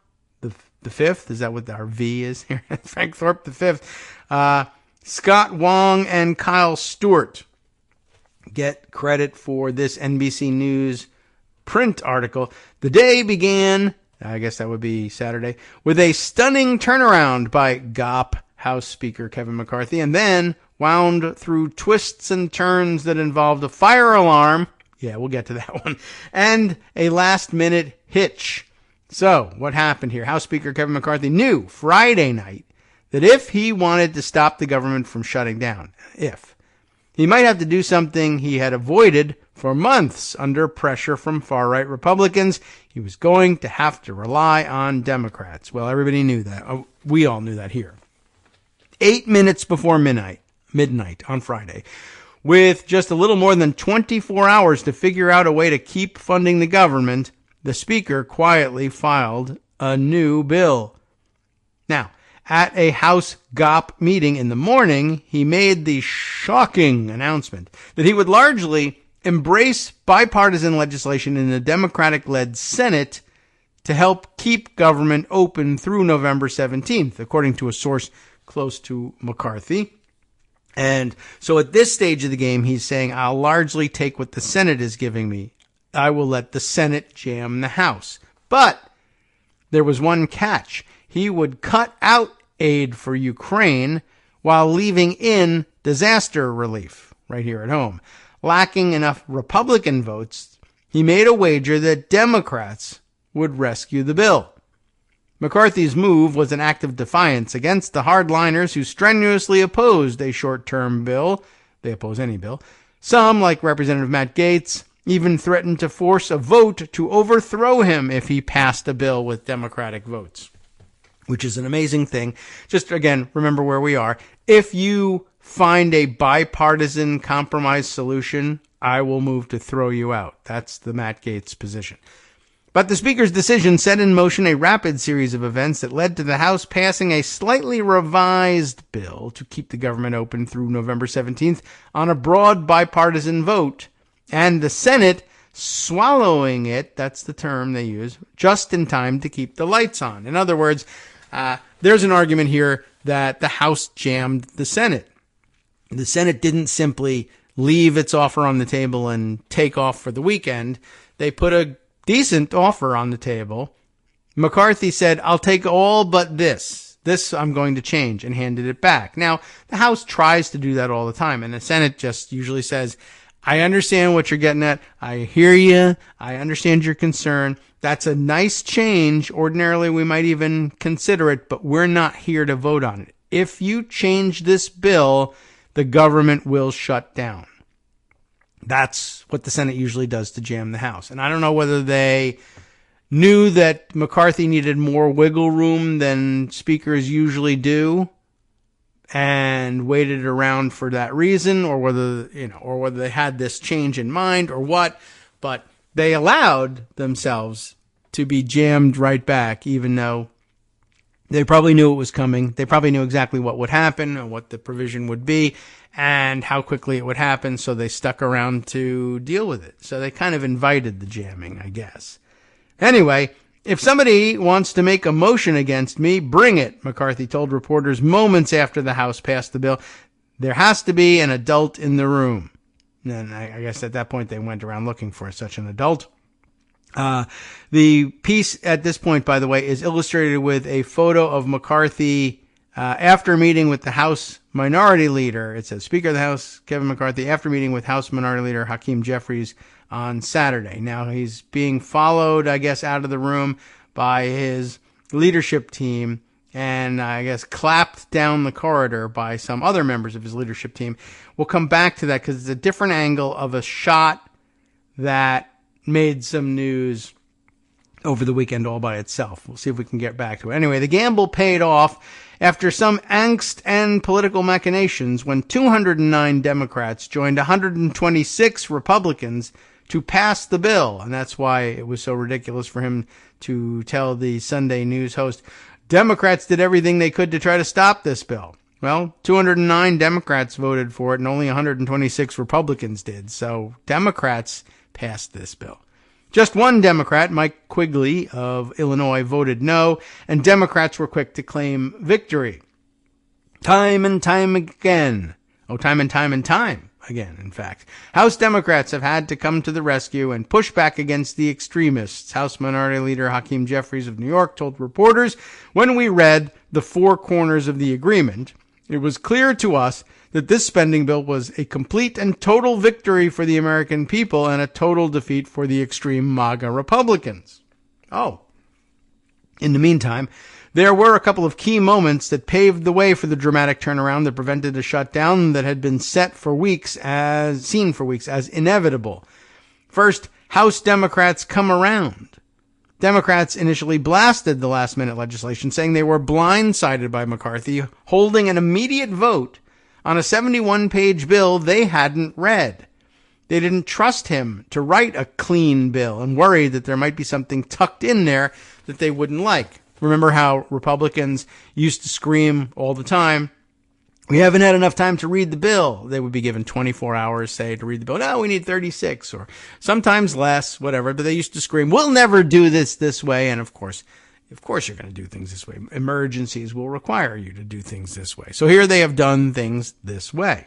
the fifth. Is that what our V is here? Frank Thorpe the fifth. Scott Wong and Kyle Stewart get credit for this NBC News print article. The day began, I guess that would be Saturday, with a stunning turnaround by GOP House Speaker Kevin McCarthy, and then wound through twists and turns that involved a fire alarm. Yeah, we'll get to that one. And a last-minute hitch. So, what happened here? House Speaker Kevin McCarthy knew Friday night that if he wanted to stop the government from shutting down, he might have to do something he had avoided for months under pressure from far-right Republicans. He was going to have to rely on Democrats. Well, everybody knew that. We all knew that here. 8 minutes before midnight on Friday, with just a little more than 24 hours to figure out a way to keep funding the government, the Speaker quietly filed a new bill. Now, at a House GOP meeting in the morning, he made the shocking announcement that he would largely embrace bipartisan legislation in the Democratic-led Senate to help keep government open through November 17th, according to a source close to McCarthy. And so at this stage of the game, he's saying, I'll largely take what the Senate is giving me. I will let the Senate jam the House. But there was one catch. He would cut out aid for Ukraine while leaving in disaster relief right here at home. Lacking enough Republican votes, he made a wager that Democrats would rescue the bill. McCarthy's move was an act of defiance against the hardliners who strenuously opposed a short-term bill. They oppose any bill. Some, like Representative Matt Gaetz, even threatened to force a vote to overthrow him if he passed a bill with Democratic votes. which is an amazing thing. Just, again, remember where we are. If you find a bipartisan compromise solution, I will move to throw you out. That's the Matt Gaetz position. But the Speaker's decision set in motion a rapid series of events that led to the House passing a slightly revised bill to keep the government open through November 17th on a broad bipartisan vote, and the Senate swallowing it, that's the term they use, just in time to keep the lights on. In other words, there's an argument here that the House jammed the Senate. The Senate didn't simply leave its offer on the table and take off for the weekend. They put a decent offer on the table. McCarthy said, I'll take all but this. This I'm going to change, and handed it back. Now, the House tries to do that all the time, and the Senate just usually says, I understand what you're getting at. I hear you. I understand your concern. That's a nice change. Ordinarily, we might even consider it, but we're not here to vote on it. If you change this bill, the government will shut down. That's what the Senate usually does to jam the House. And I don't know whether they knew that McCarthy needed more wiggle room than speakers usually do and waited around for that reason, or whether they had this change in mind or what. But they allowed themselves to be jammed right back, even though they probably knew it was coming. They probably knew exactly what would happen and what the provision would be and how quickly it would happen, so they stuck around to deal with it. So they kind of invited the jamming, I guess. Anyway, if somebody wants to make a motion against me, bring it, McCarthy told reporters moments after the House passed the bill. There has to be an adult in the room. And I guess at that point they went around looking for such an adult. The piece at this point, by the way, is illustrated with a photo of McCarthy after meeting with the House Minority Leader. It says, Speaker of the House, Kevin McCarthy, after meeting with House Minority Leader Hakeem Jeffries on Saturday. Now, he's being followed, I guess, out of the room by his leadership team, and I guess clapped down the corridor by some other members of his leadership team. We'll come back to that because it's a different angle of a shot that made some news over the weekend all by itself. We'll see if we can get back to it. Anyway, the gamble paid off after some angst and political machinations when 209 Democrats joined 126 Republicans to pass the bill. And that's why it was so ridiculous for him to tell the Sunday news host, Democrats did everything they could to try to stop this bill. Well, 209 Democrats voted for it and only 126 Republicans did. So Democrats passed this bill. Just one Democrat, Mike Quigley of Illinois, voted no, and Democrats were quick to claim victory. Time and time again. Time and time again, in fact. House Democrats have had to come to the rescue and push back against the extremists. House Minority Leader Hakeem Jeffries of New York told reporters, when we read the four corners of the agreement, it was clear to us that this spending bill was a complete and total victory for the American people and a total defeat for the extreme MAGA Republicans. In the meantime, there were a couple of key moments that paved the way for the dramatic turnaround that prevented a shutdown that had been seen for weeks as inevitable. First, House Democrats come around. Democrats initially blasted the last-minute legislation, saying they were blindsided by McCarthy holding an immediate vote on a 71-page bill they hadn't read. They didn't trust him to write a clean bill and worried that there might be something tucked in there that they wouldn't like. Remember how Republicans used to scream all the time, we haven't had enough time to read the bill. They would be given 24 hours, say, to read the bill. No, we need 36 or sometimes less, whatever. But they used to scream, we'll never do this way. And of course you're going to do things this way. Emergencies will require you to do things this way. So here they have done things this way.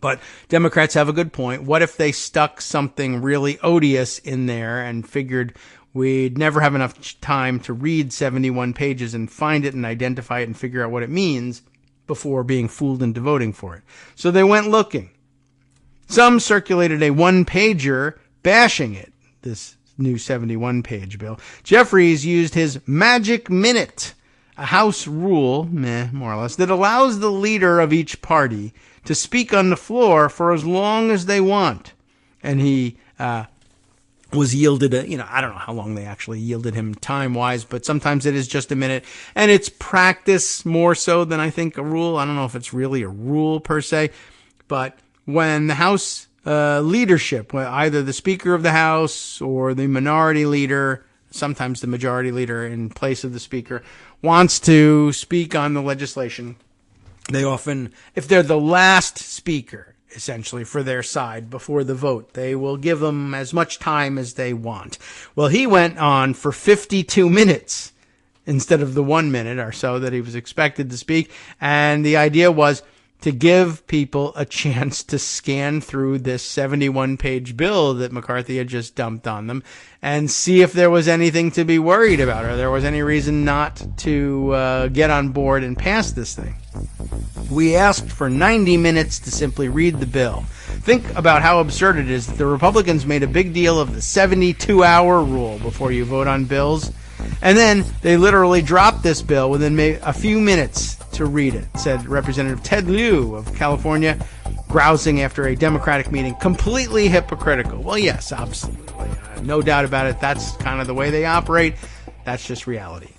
But Democrats have a good point. What if they stuck something really odious in there and figured we'd never have enough time to read 71 pages and find it and identify it and figure out what it means before being fooled into voting for it? So they went looking. Some circulated a one-pager bashing it, this new 71-page bill. Jeffries used his magic minute, a House rule, more or less, that allows the leader of each party to speak on the floor for as long as they want. And he was yielded, I don't know how long they actually yielded him time-wise, but sometimes it is just a minute, and it's practice more so than I think a rule. I don't know if it's really a rule per se, but when the House leadership, either the Speaker of the House or the minority leader, sometimes the majority leader in place of the Speaker, wants to speak on the legislation, they often, if they're the last speaker, essentially, for their side before the vote, they will give them as much time as they want. Well, he went on for 52 minutes instead of the 1 minute or so that he was expected to speak. And the idea was to give people a chance to scan through this 71-page bill that McCarthy had just dumped on them and see if there was anything to be worried about or there was any reason not to get on board and pass this thing. We asked for 90 minutes to simply read the bill. Think about how absurd it is that the Republicans made a big deal of the 72-hour rule before you vote on bills. And then they literally dropped this bill within a few minutes to read it, said Representative Ted Lieu of California, grousing after a Democratic meeting. Completely hypocritical. Well, yes, absolutely. No doubt about it. That's kind of the way they operate. That's just reality.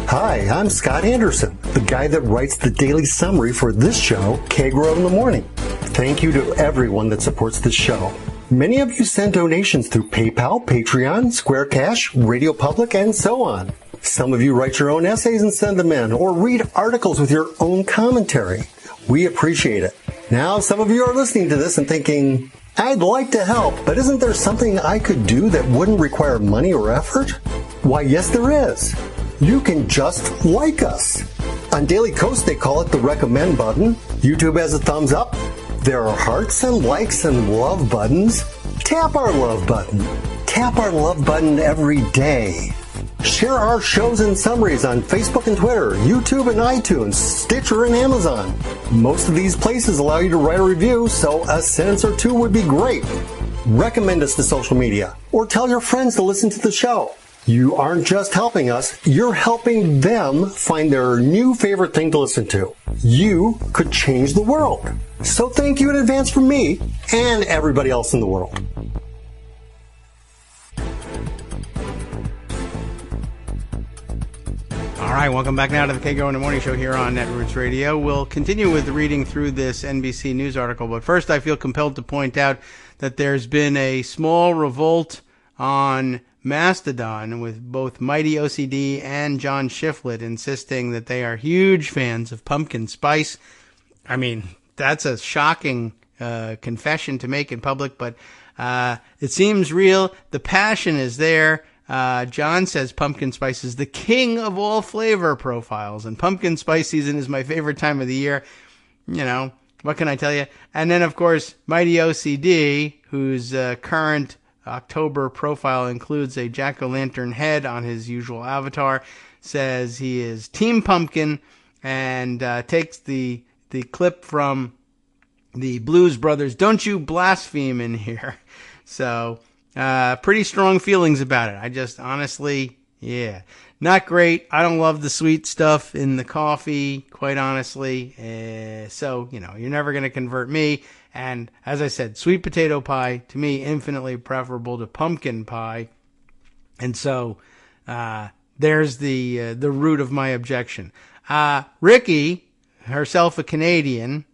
Hi, I'm Scott Anderson, the guy that writes the daily summary for this show, Kagro in the Morning. Thank you to everyone that supports this show. Many of you send donations through PayPal, Patreon, Square Cash, Radio Public, and so on. Some of you write your own essays and send them in, or read articles with your own commentary. We appreciate it. Now, some of you are listening to this and thinking, I'd like to help, but isn't there something I could do that wouldn't require money or effort? Why, yes, there is. You can just like us. On Daily Kos, they call it the recommend button. YouTube has a thumbs up. There are hearts and likes and love buttons. Tap our love button. Tap our love button every day. Share our shows and summaries on Facebook and Twitter, YouTube and iTunes, Stitcher and Amazon. Most of these places allow you to write a review, so a sentence or two would be great. Recommend us to social media, or tell your friends to listen to the show. You aren't just helping us, you're helping them find their new favorite thing to listen to. You could change the world. So thank you in advance from me and everybody else in the world. All right, welcome back now to the Kagro in the Morning Show here on Netroots Radio. We'll continue with reading through this NBC News article, but first I feel compelled to point out that there's been a small revolt on Mastodon with both Mighty OCD and John Shiflett insisting that they are huge fans of pumpkin spice. I mean, that's a shocking confession to make in public, but it seems real. The passion is there. John says pumpkin spice is the king of all flavor profiles, and pumpkin spice season is my favorite time of the year. You know, what can I tell you? And then, of course, Mighty OCD, whose current October profile includes a jack-o'-lantern head on his usual avatar, says he is Team Pumpkin, and takes the clip from the Blues Brothers, "Don't You Blaspheme" in here. So, pretty strong feelings about it. I just, honestly, yeah, not great. I don't love the sweet stuff in the coffee, quite honestly. So, you know, you're never going to convert me. And as I said, sweet potato pie, to me, infinitely preferable to pumpkin pie. And so, there's the root of my objection. Ricky, herself a Canadian,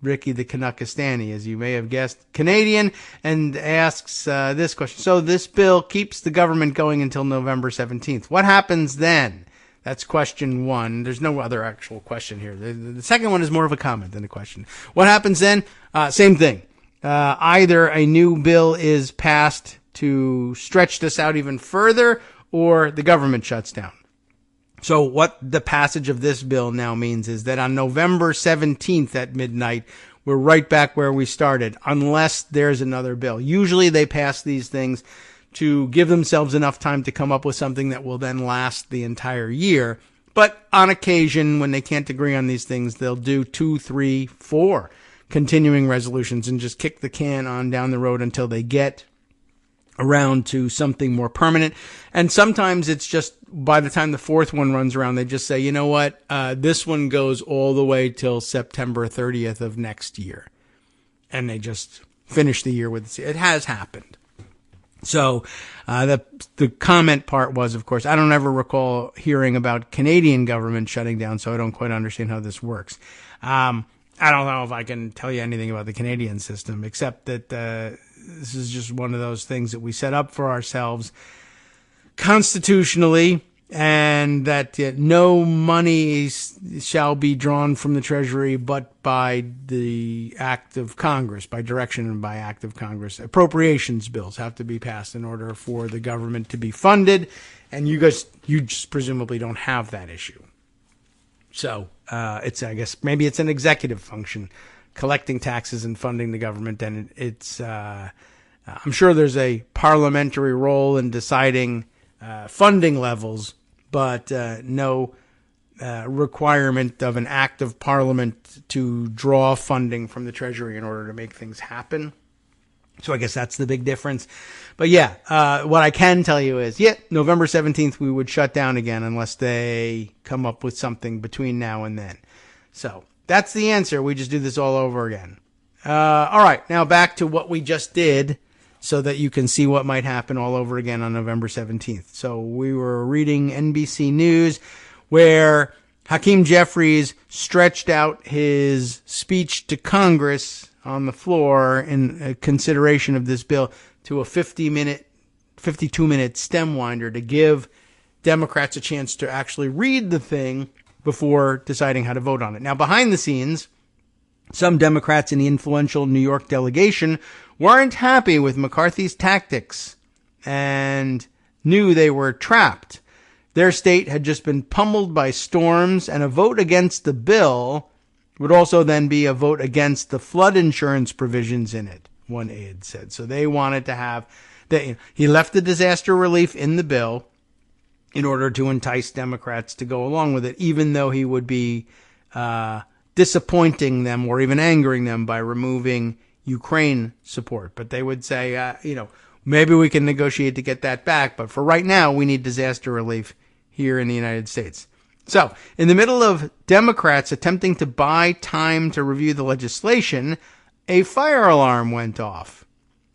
Ricky the Canuckistani, as you may have guessed, Canadian, and asks this question. So this bill keeps the government going until November 17th. What happens then? That's question one. There's no other actual question here. The second one is more of a comment than a question. What happens then? Same thing. Either a new bill is passed to stretch this out even further, or the government shuts down. So what the passage of this bill now means is that on November 17th at midnight, we're right back where we started, unless there's another bill. Usually they pass these things to give themselves enough time to come up with something that will then last the entire year. But on occasion, when they can't agree on these things, they'll do 2, 3, 4 continuing resolutions and just kick the can on down the road until they get around to something more permanent. And sometimes it's just by the time the fourth one runs around, they just say, you know what, this one goes all the way till September 30th of next year. And they just finish the year with it. It has happened. So, the comment part was, of course, I don't ever recall hearing about Canadian government shutting down, so I don't quite understand how this works. I don't know if I can tell you anything about the Canadian system, except that, this is just one of those things that we set up for ourselves constitutionally, and that no money shall be drawn from the Treasury but by the act of Congress, by direction and by act of Congress. Appropriations bills have to be passed in order for the government to be funded, and you just presumably don't have that issue. So I guess maybe it's an executive function, collecting taxes and funding the government, and it's I'm sure there's a parliamentary role in deciding funding levels, but no requirement of an act of Parliament to draw funding from the Treasury in order to make things happen. So I guess that's the big difference. But yeah, what I can tell you is, November 17th we would shut down again unless they come up with something between now and then. So that's the answer. We just do this all over again. All right, now back to what we just did, so that you can see what might happen all over again on November 17th. So we were reading NBC News, where Hakeem Jeffries stretched out his speech to Congress on the floor in consideration of this bill to a 52-minute stem winder to give Democrats a chance to actually read the thing before deciding how to vote on it. Now, behind the scenes, some Democrats in the influential New York delegation weren't happy with McCarthy's tactics and knew they were trapped. Their state had just been pummeled by storms, and a vote against the bill would also then be a vote against the flood insurance provisions in it, one aide said. So they wanted to have he left the disaster relief in the bill in order to entice Democrats to go along with it, even though he would be disappointing them or even angering them by removing Ukraine support. But they would say, maybe we can negotiate to get that back, but for right now, we need disaster relief here in the United States. So, in the middle of Democrats attempting to buy time to review the legislation, a fire alarm went off.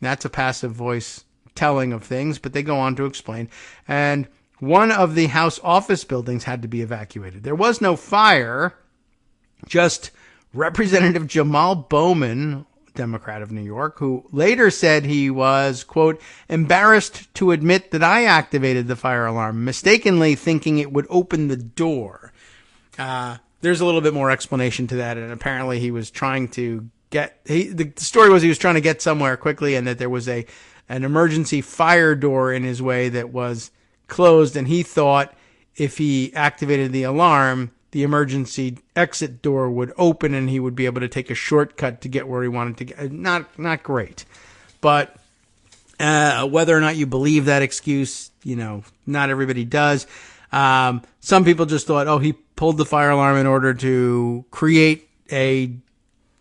That's a passive voice telling of things, but they go on to explain. And one of the House office buildings had to be evacuated. There was no fire, just Representative Jamal Bowman, Democrat of New York, who later said he was, quote, embarrassed to admit that I activated the fire alarm, mistakenly thinking it would open the door. There's a little bit more explanation to that, and apparently he was trying to the story was he was trying to get somewhere quickly, and that there was an emergency fire door in his way that was closed, and he thought if he activated the alarm, the emergency exit door would open and he would be able to take a shortcut to get where he wanted to get. Not great. But whether or not you believe that excuse, not everybody does. Some people just thought, he pulled the fire alarm in order to create a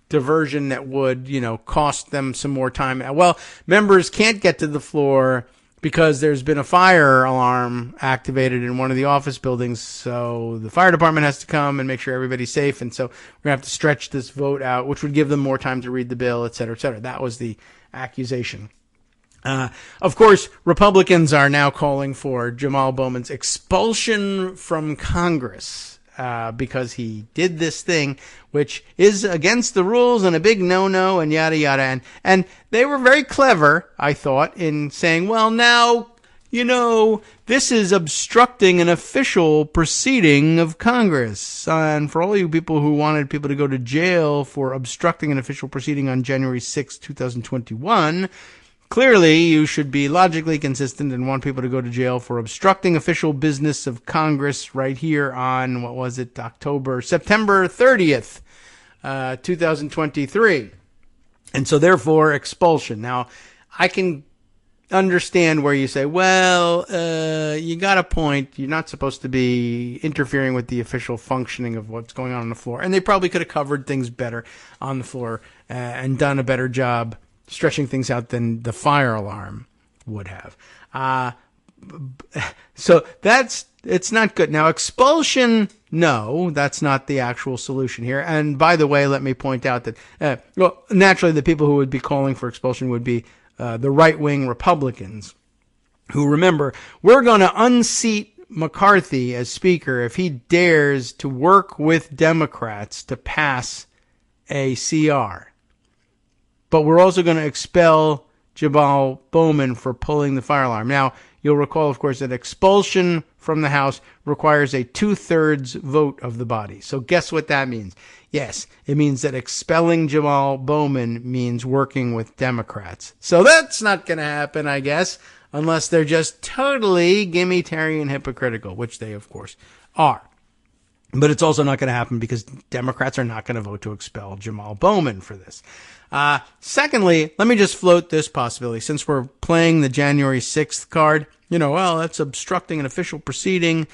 diversion that would, cost them some more time. Well, members can't get to the floor because there's been a fire alarm activated in one of the office buildings, so the fire department has to come and make sure everybody's safe, and so we're going to have to stretch this vote out, which would give them more time to read the bill, et cetera, et cetera. That was the accusation. Of course, Republicans are now calling for Jamal Bowman's expulsion from Congress because he did this thing, which is against the rules and a big no-no and yada, yada. And they were very clever, I thought, in saying, well, now, this is obstructing an official proceeding of Congress. And for all you people who wanted people to go to jail for obstructing an official proceeding on January 6, 2021, clearly, you should be logically consistent and want people to go to jail for obstructing official business of Congress right here on, September 30th, 2023. And so, therefore, expulsion. Now, I can understand where you say, well, you got a point. You're not supposed to be interfering with the official functioning of what's going on the floor. And they probably could have covered things better on the floor and done a better job stretching things out than the fire alarm would have. So it's not good. Now, expulsion, no, that's not the actual solution here. And by the way, let me point out that, naturally the people who would be calling for expulsion would be the right-wing Republicans, who, remember, we're going to unseat McCarthy as Speaker if he dares to work with Democrats to pass a CR. But we're also going to expel Jamal Bowman for pulling the fire alarm. Now, you'll recall, of course, that expulsion from the House requires a 2/3 vote of the body. So guess what that means? Yes, it means that expelling Jamal Bowman means working with Democrats. So that's not going to happen, I guess, unless they're just totally gimmitarian hypocritical, which they, of course, are. But it's also not going to happen because Democrats are not going to vote to expel Jamal Bowman for this. Secondly, let me just float this possibility. Since we're playing the January 6th card, well, that's obstructing an official proceeding.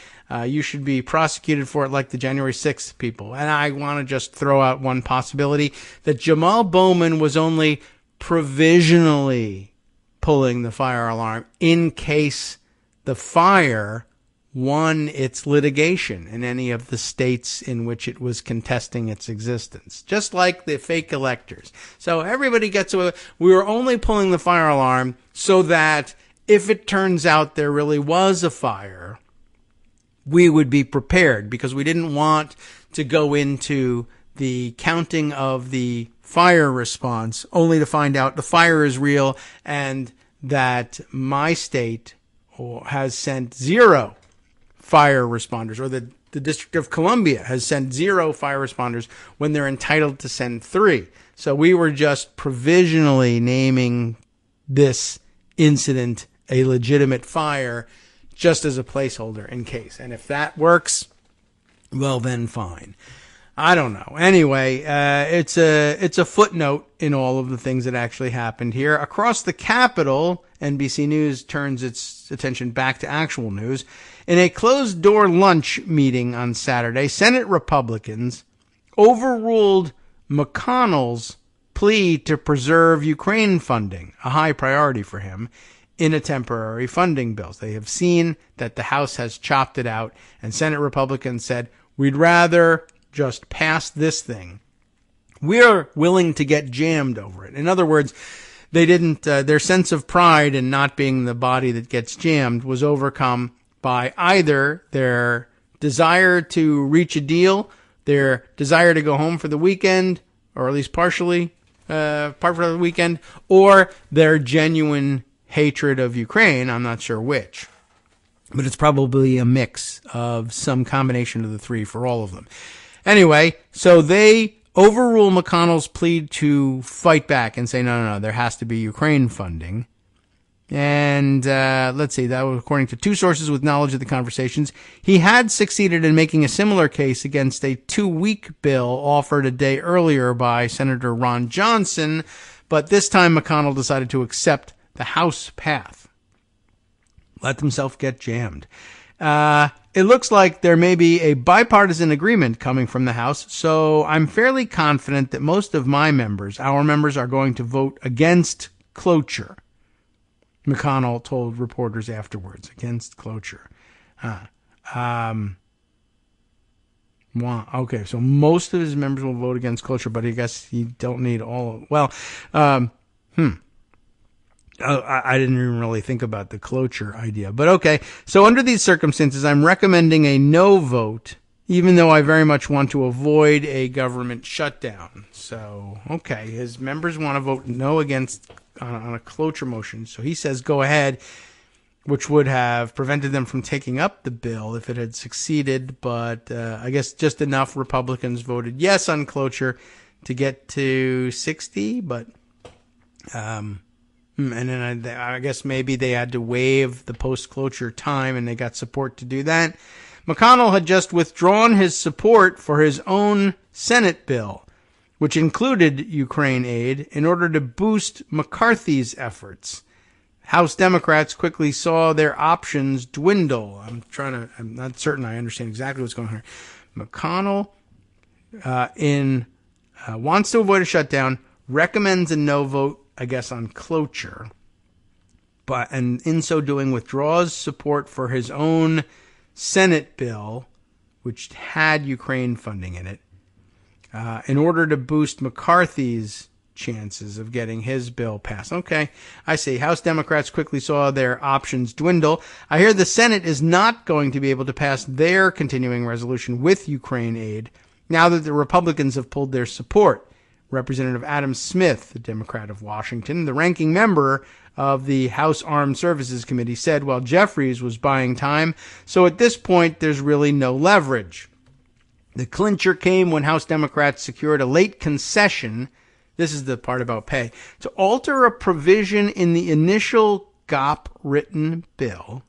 You should be prosecuted for it like the January 6th people. And I want to just throw out one possibility, that Jamal Bowman was only provisionally pulling the fire alarm in case the fire won its litigation in any of the states in which it was contesting its existence, just like the fake electors. So everybody gets away. We were only pulling the fire alarm so that if it turns out there really was a fire, we would be prepared, because we didn't want to go into the counting of the fire response only to find out the fire is real and that my state has sent 0 fire responders, or the District of Columbia has sent 0 fire responders when they're entitled to send 3. So we were just provisionally naming this incident a legitimate fire just as a placeholder in case. And if that works, well, then fine. I don't know. Anyway, it's a footnote in all of the things that actually happened here. Across the Capitol, NBC News turns its attention back to actual news. In a closed-door lunch meeting on Saturday, Senate Republicans overruled McConnell's plea to preserve Ukraine funding, a high priority for him, in a temporary funding bill. They have seen that the House has chopped it out, and Senate Republicans said, we'd rather just pass this thing. We're willing to get jammed over it. In other words, they didn't, their sense of pride in not being the body that gets jammed was overcome by either their desire to reach a deal, their desire to go home for the weekend, or at least partially, part for the weekend, or their genuine hatred of Ukraine. I'm not sure which, but it's probably a mix of some combination of the three for all of them. Anyway, so they overrule McConnell's plea to fight back and say, no, there has to be Ukraine funding. And let's see, that was according to 2 sources with knowledge of the conversations. He had succeeded in making a similar case against a 2-week bill offered a day earlier by Senator Ron Johnson, but this time McConnell decided to accept the House path. Let themselves get jammed. It looks like there may be a bipartisan agreement coming from the House, so I'm fairly confident that most of our members, are going to vote against cloture. McConnell told reporters afterwards, against cloture. Okay, so most of his members will vote against cloture, but I guess you don't need all of, I didn't even really think about the cloture idea, but okay. So under these circumstances, I'm recommending a no vote, even though I very much want to avoid a government shutdown. So, okay, his members want to vote no against on a cloture motion. So he says go ahead, which would have prevented them from taking up the bill if it had succeeded. But I guess just enough Republicans voted yes on cloture to get to 60, but and then I guess maybe they had to waive the post-cloture time, and they got support to do that. McConnell had just withdrawn his support for his own Senate bill, which included Ukraine aid, in order to boost McCarthy's efforts. House Democrats quickly saw their options dwindle. I'm not certain I understand exactly what's going on here. McConnell wants to avoid a shutdown, recommends a no vote, I guess, on cloture, and in so doing withdraws support for his own Senate bill, which had Ukraine funding in it, in order to boost McCarthy's chances of getting his bill passed. Okay, I see. House Democrats quickly saw their options dwindle. I hear the Senate is not going to be able to pass their continuing resolution with Ukraine aid now that the Republicans have pulled their support. Representative Adam Smith, the Democrat of Washington, the ranking member of the House Armed Services Committee, said while Jeffries was buying time, so at this point there's really no leverage. The clincher came when House Democrats secured a late concession, this is the part about pay, to alter a provision in the initial GOP-written bill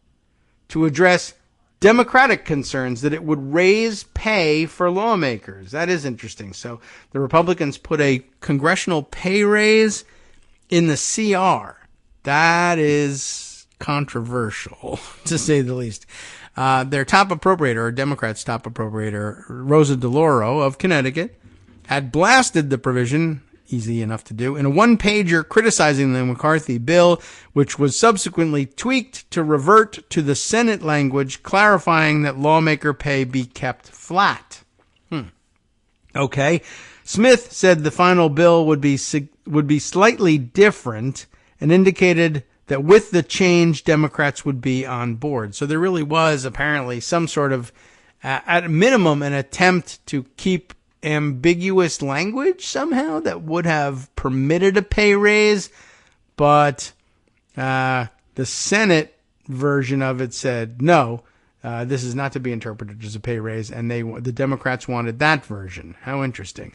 to address Democratic concerns that it would raise pay for lawmakers. That is interesting. So the Republicans put a congressional pay raise in the CR. That is controversial, to say the least. Their top appropriator, or Democrats' top appropriator, Rosa DeLauro of Connecticut, had blasted the provision, easy enough to do, in a one-pager criticizing the McCarthy bill, which was subsequently tweaked to revert to the Senate language, clarifying that lawmaker pay be kept flat. Okay. Smith said the final bill would be slightly different and indicated that with the change, Democrats would be on board. So there really was apparently some sort of, at a minimum, an attempt to keep ambiguous language somehow that would have permitted a pay raise, but the Senate version of it said no, this is not to be interpreted as a pay raise, and the Democrats wanted that version. How interesting.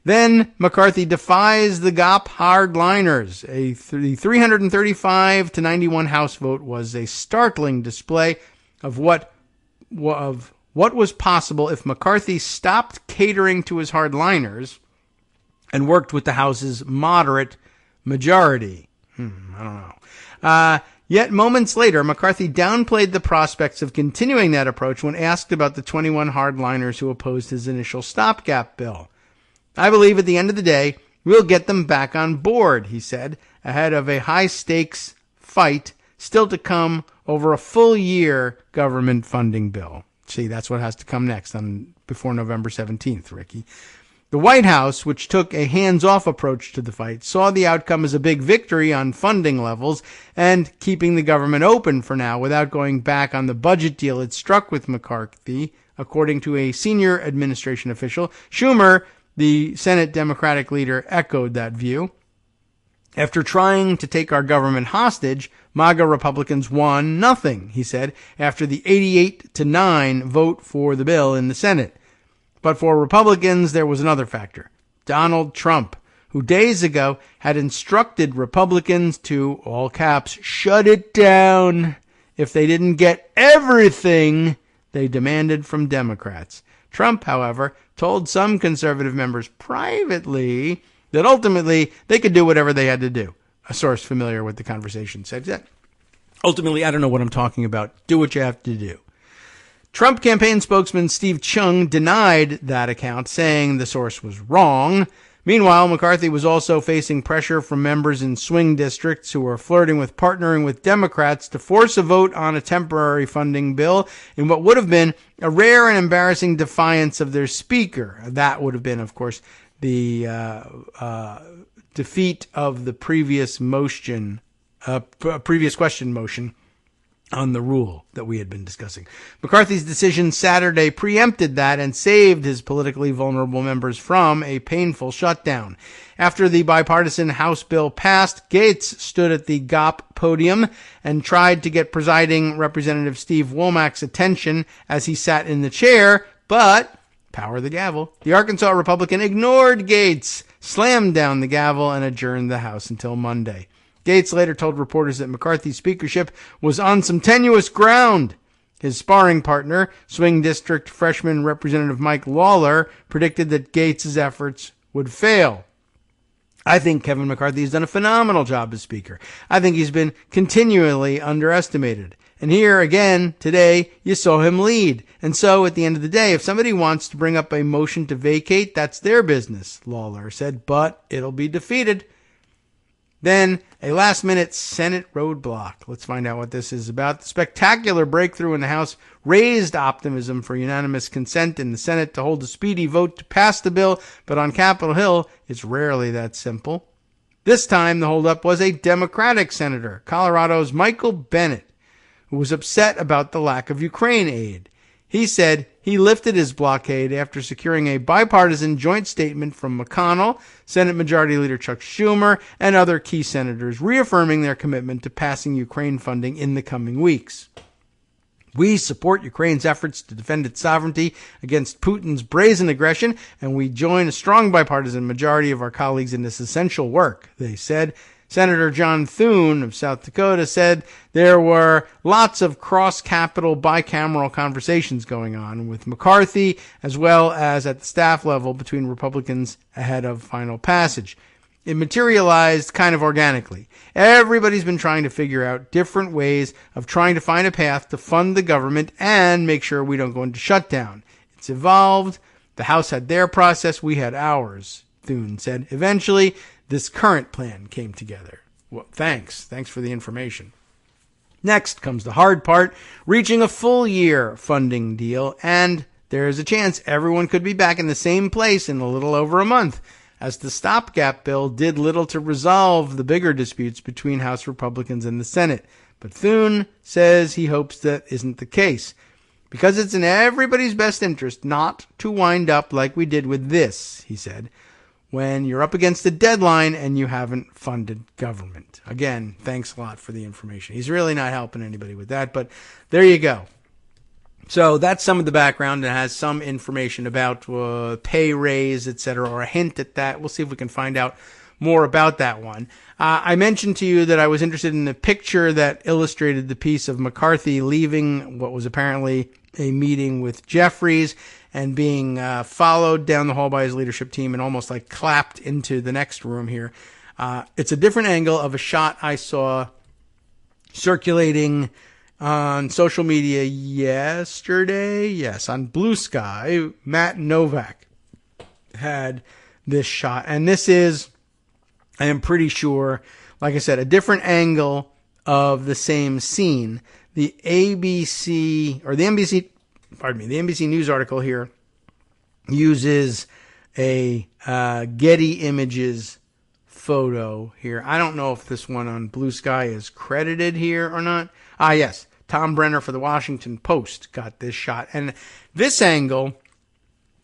Then McCarthy defies the GOP hardliners. The 335 to 91 House vote was a startling display of what was possible if McCarthy stopped catering to his hardliners and worked with the House's moderate majority. I don't know. Yet moments later, McCarthy downplayed the prospects of continuing that approach when asked about the 21 hardliners who opposed his initial stopgap bill. I believe at the end of the day, we'll get them back on board, he said, ahead of a high-stakes fight still to come over a full-year government funding bill. See, that's what has to come next before November 17th, Ricky. The White House, which took a hands-off approach to the fight, saw the outcome as a big victory on funding levels and keeping the government open for now without going back on the budget deal it struck with McCarthy, according to a senior administration official. Schumer, the Senate Democratic leader, echoed that view. After trying to take our government hostage, MAGA Republicans won nothing, he said, after the 88-9 vote for the bill in the Senate. But for Republicans, there was another factor. Donald Trump, who days ago had instructed Republicans to, all caps, shut it down if they didn't get everything they demanded from Democrats. Trump, however, told some conservative members privately that ultimately they could do whatever they had to do. A source familiar with the conversation said that. Ultimately, I don't know what I'm talking about. Do what you have to do. Trump campaign spokesman Steve Chung denied that account, saying the source was wrong. Meanwhile, McCarthy was also facing pressure from members in swing districts who were flirting with partnering with Democrats to force a vote on a temporary funding bill in what would have been a rare and embarrassing defiance of their speaker. That would have been, of course, the defeat of the previous question motion on the rule that we had been discussing. McCarthy's decision Saturday preempted that and saved his politically vulnerable members from a painful shutdown. After the bipartisan House bill passed, Gaetz stood at the GOP podium and tried to get presiding Representative Steve Womack's attention as he sat in the chair, but, power the gavel, the Arkansas Republican ignored Gaetz, slammed down the gavel, and adjourned the House until Monday. Gaetz later told reporters that McCarthy's speakership was on some tenuous ground. His sparring partner, swing district freshman Representative Mike Lawler, predicted that Gaetz's efforts would fail. I think Kevin McCarthy has done a phenomenal job as Speaker. I think he's been continually underestimated. And here, again, today, you saw him lead. And so, at the end of the day, if somebody wants to bring up a motion to vacate, that's their business, Lawler said, but it'll be defeated. Then a last-minute Senate roadblock. Let's find out what this is about. The spectacular breakthrough in the House raised optimism for unanimous consent in the Senate to hold a speedy vote to pass the bill, but on Capitol Hill, it's rarely that simple. This time, the holdup was a Democratic senator, Colorado's Michael Bennet, who was upset about the lack of Ukraine aid. He said he lifted his blockade after securing a bipartisan joint statement from McConnell, Senate Majority Leader Chuck Schumer, and other key senators, reaffirming their commitment to passing Ukraine funding in the coming weeks. We support Ukraine's efforts to defend its sovereignty against Putin's brazen aggression, and we join a strong bipartisan majority of our colleagues in this essential work, they said. Senator John Thune of South Dakota said there were lots of cross-Capitol bicameral conversations going on with McCarthy as well as at the staff level between Republicans ahead of final passage. It materialized kind of organically. Everybody's been trying to figure out different ways of trying to find a path to fund the government and make sure we don't go into shutdown. It's evolved. The House had their process. We had ours, Thune said. Eventually, this current plan came together. Well, thanks. Thanks for the information. Next comes the hard part, reaching a full year funding deal, and there's a chance everyone could be back in the same place in a little over a month, as the stopgap bill did little to resolve the bigger disputes between House Republicans and the Senate. But Thune says he hopes that isn't the case, because it's in everybody's best interest not to wind up like we did with this, he said, when you're up against a deadline and you haven't funded government. Again, thanks a lot for the information. He's really not helping anybody with that, but there you go. So that's some of the background. It has some information about pay raise, etc., or a hint at that. We'll see if we can find out more about that one. I mentioned to you that I was interested in the picture that illustrated the piece of McCarthy leaving what was apparently a meeting with Jeffries and being followed down the hall by his leadership team and almost like clapped into the next room here. It's a different angle of a shot I saw circulating on social media yesterday. Yes, on Blue Sky. Matt Novak had this shot. And this is, I am pretty sure, like I said, a different angle of the same scene. The NBC News article here uses a Getty Images photo here. I don't know if this one on Blue Sky is credited here or not. Yes. Tom Brenner for the Washington Post got this shot. And this angle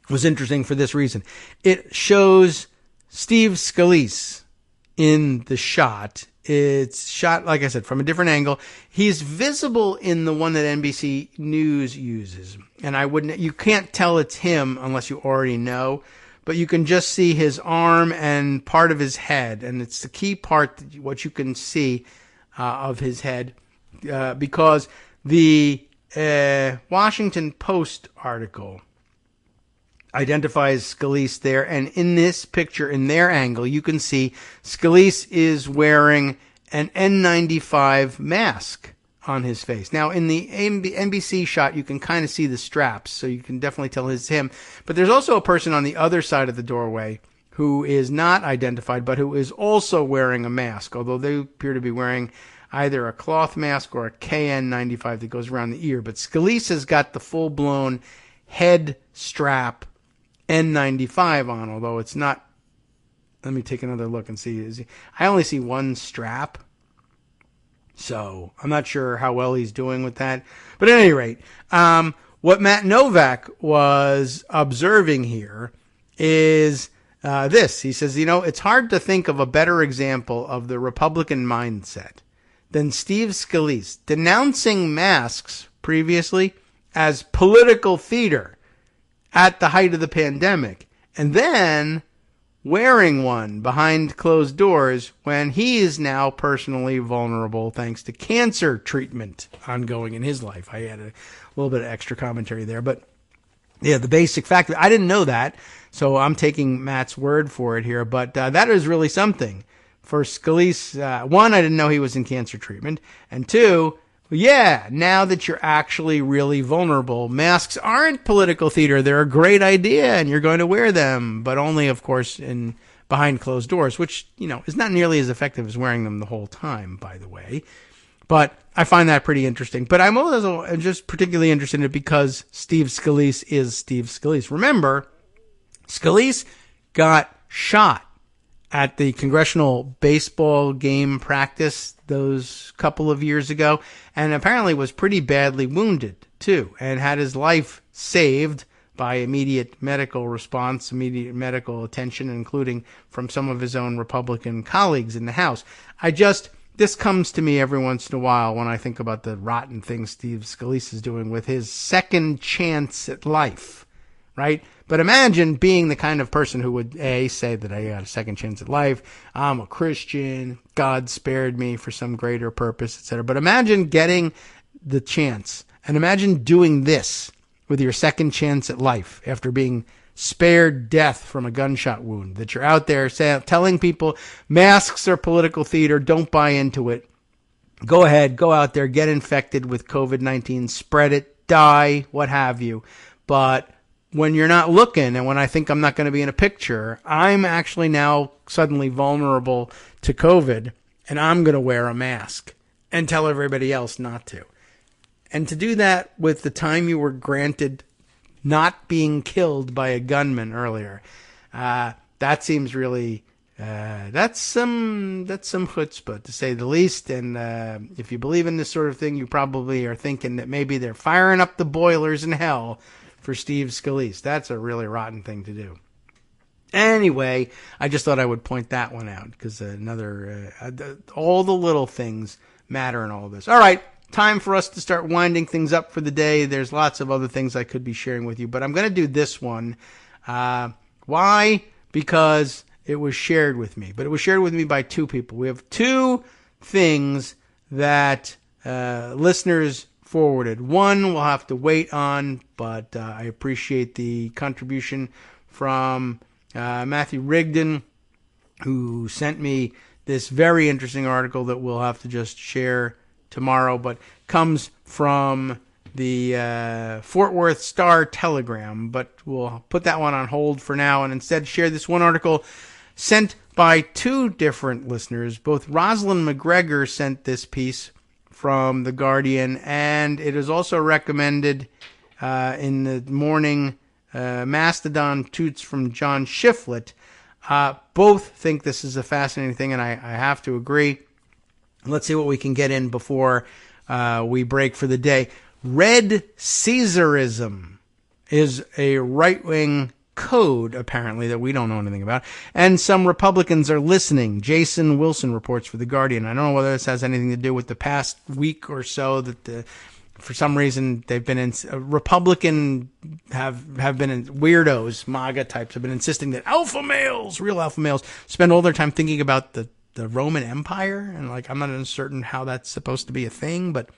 was interesting for this reason. It shows Steve Scalise in the shot. It's shot, like I said, from a different angle. He's visible in the one that NBC News uses. And you can't tell it's him unless you already know, but you can just see his arm and part of his head. And it's the key part, what you can see of his head, because the Washington Post article identifies Scalise there, and in this picture, in their angle, you can see Scalise is wearing an N95 mask on his face. Now, in the NBC shot, you can kind of see the straps, so you can definitely tell it's him. But there's also a person on the other side of the doorway who is not identified, but who is also wearing a mask, although they appear to be wearing either a cloth mask or a KN95 that goes around the ear. But Scalise has got the full-blown head strap N95 on, although it's not. Let me take another look and see. I only see one strap, so I'm not sure how well he's doing with that. But at any rate, what Matt Novak was observing here is this. He says, it's hard to think of a better example of the Republican mindset than Steve Scalise denouncing masks previously as political theater at the height of the pandemic, and then wearing one behind closed doors when he is now personally vulnerable thanks to cancer treatment ongoing in his life. I had a little bit of extra commentary there, but yeah, the basic fact, I didn't know that, so I'm taking Matt's word for it here, but that is really something. For Scalise, one, I didn't know he was in cancer treatment, and two, yeah, now that you're actually really vulnerable, masks aren't political theater. They're a great idea, and you're going to wear them, but only, of course, in behind closed doors, which, is not nearly as effective as wearing them the whole time, by the way. But I find that pretty interesting. But I'm also just particularly interested in it because Steve Scalise is Steve Scalise. Remember, Scalise got shot at the congressional baseball game practice those couple of years ago, and apparently was pretty badly wounded, too, and had his life saved by immediate medical response, immediate medical attention, including from some of his own Republican colleagues in the House. This comes to me every once in a while when I think about the rotten things Steve Scalise is doing with his second chance at life, right? But imagine being the kind of person who would, say that I got a second chance at life, I'm a Christian, God spared me for some greater purpose, etc. But imagine getting the chance, and imagine doing this with your second chance at life after being spared death from a gunshot wound, that you're out there telling people masks are political theater, don't buy into it. Go ahead, go out there, get infected with COVID-19, spread it, die, what have you. But when you're not looking, and when I think I'm not going to be in a picture, I'm actually now suddenly vulnerable to COVID, and I'm going to wear a mask and tell everybody else not to. And to do that with the time you were granted not being killed by a gunman earlier, that seems really, that's some chutzpah, to say the least. And if you believe in this sort of thing, you probably are thinking that maybe they're firing up the boilers in hell for Steve Scalise. That's a really rotten thing to do. Anyway, I just thought I would point that one out because all the little things matter in all of this. All right. Time for us to start winding things up for the day. There's lots of other things I could be sharing with you, but I'm going to do this one. Why? Because it was shared with me, but it was shared with me by two people. We have two things that listeners forwarded. One we'll have to wait on, but I appreciate the contribution from Matthew Rigdon, who sent me this very interesting article that we'll have to just share tomorrow, but comes from the Fort Worth Star-Telegram. But we'll put that one on hold for now and instead share this one article sent by two different listeners. Both Rosalind McGregor sent this piece from The Guardian, and it is also recommended in the morning Mastodon Toots from John Shiflett. Both think this is a fascinating thing, and I have to agree. Let's see what we can get in before we break for the day. Red Caesarism is a right-wing code, apparently, that we don't know anything about. And some Republicans are listening. Jason Wilson reports for The Guardian. I don't know whether this has anything to do with the past week or so that for some reason they've been Republican have been weirdos, MAGA types have been insisting that alpha males, real alpha males, spend all their time thinking about the Roman Empire, and I'm not certain how that's supposed to be a thing, but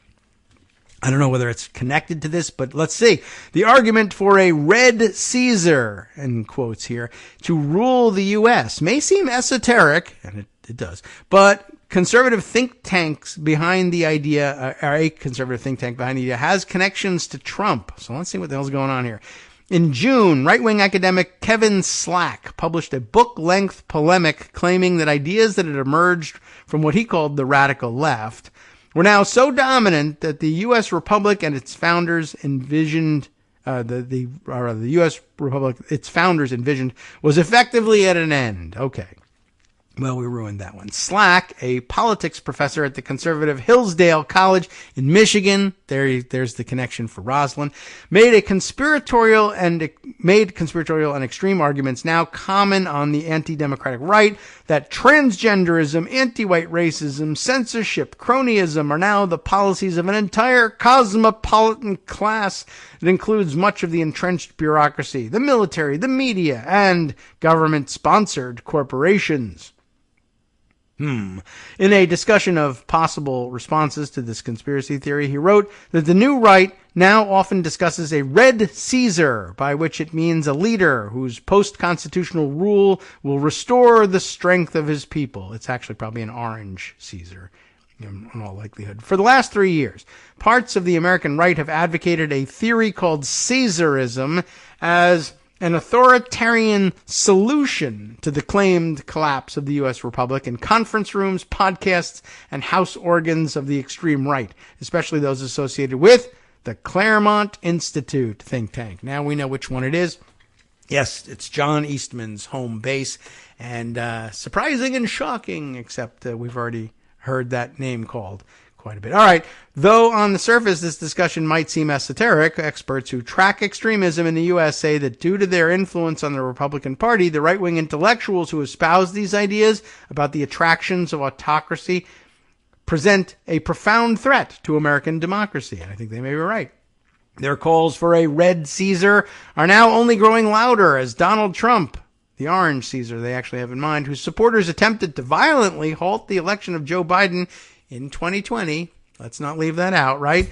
I don't know whether it's connected to this, but let's see. The argument for a red Caesar, in quotes here, to rule the U.S. may seem esoteric, and it does, but conservative think tanks behind the idea, or a conservative think tank behind the idea, has connections to Trump. So let's see what the hell's going on here. In June, right-wing academic Kevin Slack published a book-length polemic claiming that ideas that had emerged from what he called the radical left were now so dominant that the U.S. Republic and its founders envisioned, the U.S. Republic, its founders envisioned, was effectively at an end. Okay. Well, we ruined that one. Slack, a politics professor at the conservative Hillsdale College in Michigan, there's the connection for Rosalind, made conspiratorial and extreme arguments now common on the anti-democratic right that transgenderism, anti-white racism, censorship, cronyism are now the policies of an entire cosmopolitan class that includes much of the entrenched bureaucracy, the military, the media, and government-sponsored corporations. In a discussion of possible responses to this conspiracy theory, he wrote that the new right now often discusses a red Caesar, by which it means a leader whose post-constitutional rule will restore the strength of his people. It's actually probably an orange Caesar, in all likelihood. For the last 3 years, parts of the American right have advocated a theory called Caesarism as an authoritarian solution to the claimed collapse of the U.S. Republic in conference rooms, podcasts, and house organs of the extreme right, especially those associated with the Claremont Institute think tank. Now we know which one it is. Yes, it's John Eastman's home base, and surprising and shocking, except we've already heard that name called quite a bit. All right. Though on the surface this discussion might seem esoteric, experts who track extremism in the U.S. say that due to their influence on the Republican Party, the right-wing intellectuals who espouse these ideas about the attractions of autocracy present a profound threat to American democracy. And I think they may be right. Their calls for a red Caesar are now only growing louder as Donald Trump, the orange Caesar they actually have in mind, whose supporters attempted to violently halt the election of Joe Biden in 2020, let's not leave that out, right,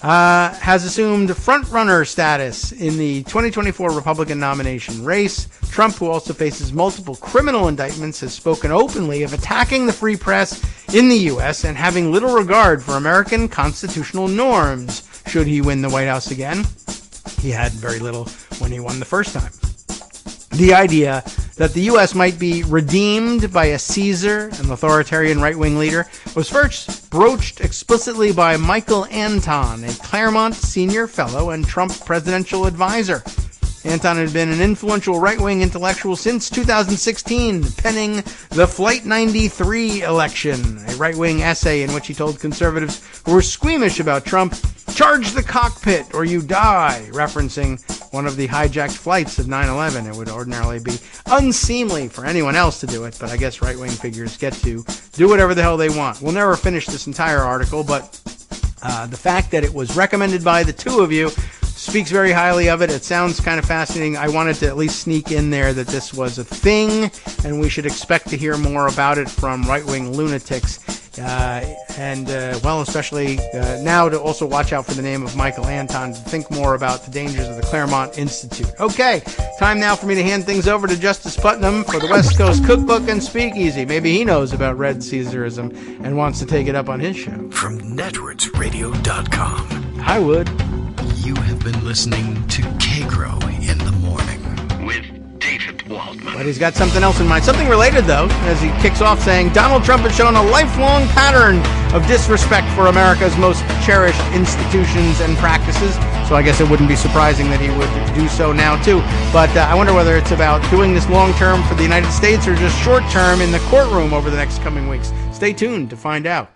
has assumed front-runner status in the 2024 Republican nomination race. Trump, who also faces multiple criminal indictments, has spoken openly of attacking the free press in the U.S. and having little regard for American constitutional norms should he win the White House again. He had very little when he won the first time. The idea that the U.S. might be redeemed by a Caesar, an authoritarian right-wing leader, was first broached explicitly by Michael Anton, a Claremont senior fellow and Trump presidential advisor. Anton had been an influential right-wing intellectual since 2016, penning the Flight 93 election, a right-wing essay in which he told conservatives who were squeamish about Trump, "Charge the cockpit or you die," referencing one of the hijacked flights of 9/11. It would ordinarily be unseemly for anyone else to do it, but I guess right-wing figures get to do whatever the hell they want. We'll never finish this entire article, but the fact that it was recommended by the two of you speaks very highly of it. It sounds kind of fascinating. I wanted to at least sneak in there that this was a thing, and we should expect to hear more about it from right-wing lunatics. Especially now to also watch out for the name of Michael Anton, to think more about the dangers of the Claremont Institute. Okay, time now for me to hand things over to Justice Putnam for the West Coast Cookbook and Speakeasy. Maybe he knows about Red Caesarism and wants to take it up on his show. From networksradio.com. I would. You have been listening to Kagro in the Morning with David Waldman. But he's got something else in mind. Something related, though, as he kicks off saying, Donald Trump has shown a lifelong pattern of disrespect for America's most cherished institutions and practices. So I guess it wouldn't be surprising that he would do so now, too. But I wonder whether it's about doing this long-term for the United States or just short-term in the courtroom over the next coming weeks. Stay tuned to find out.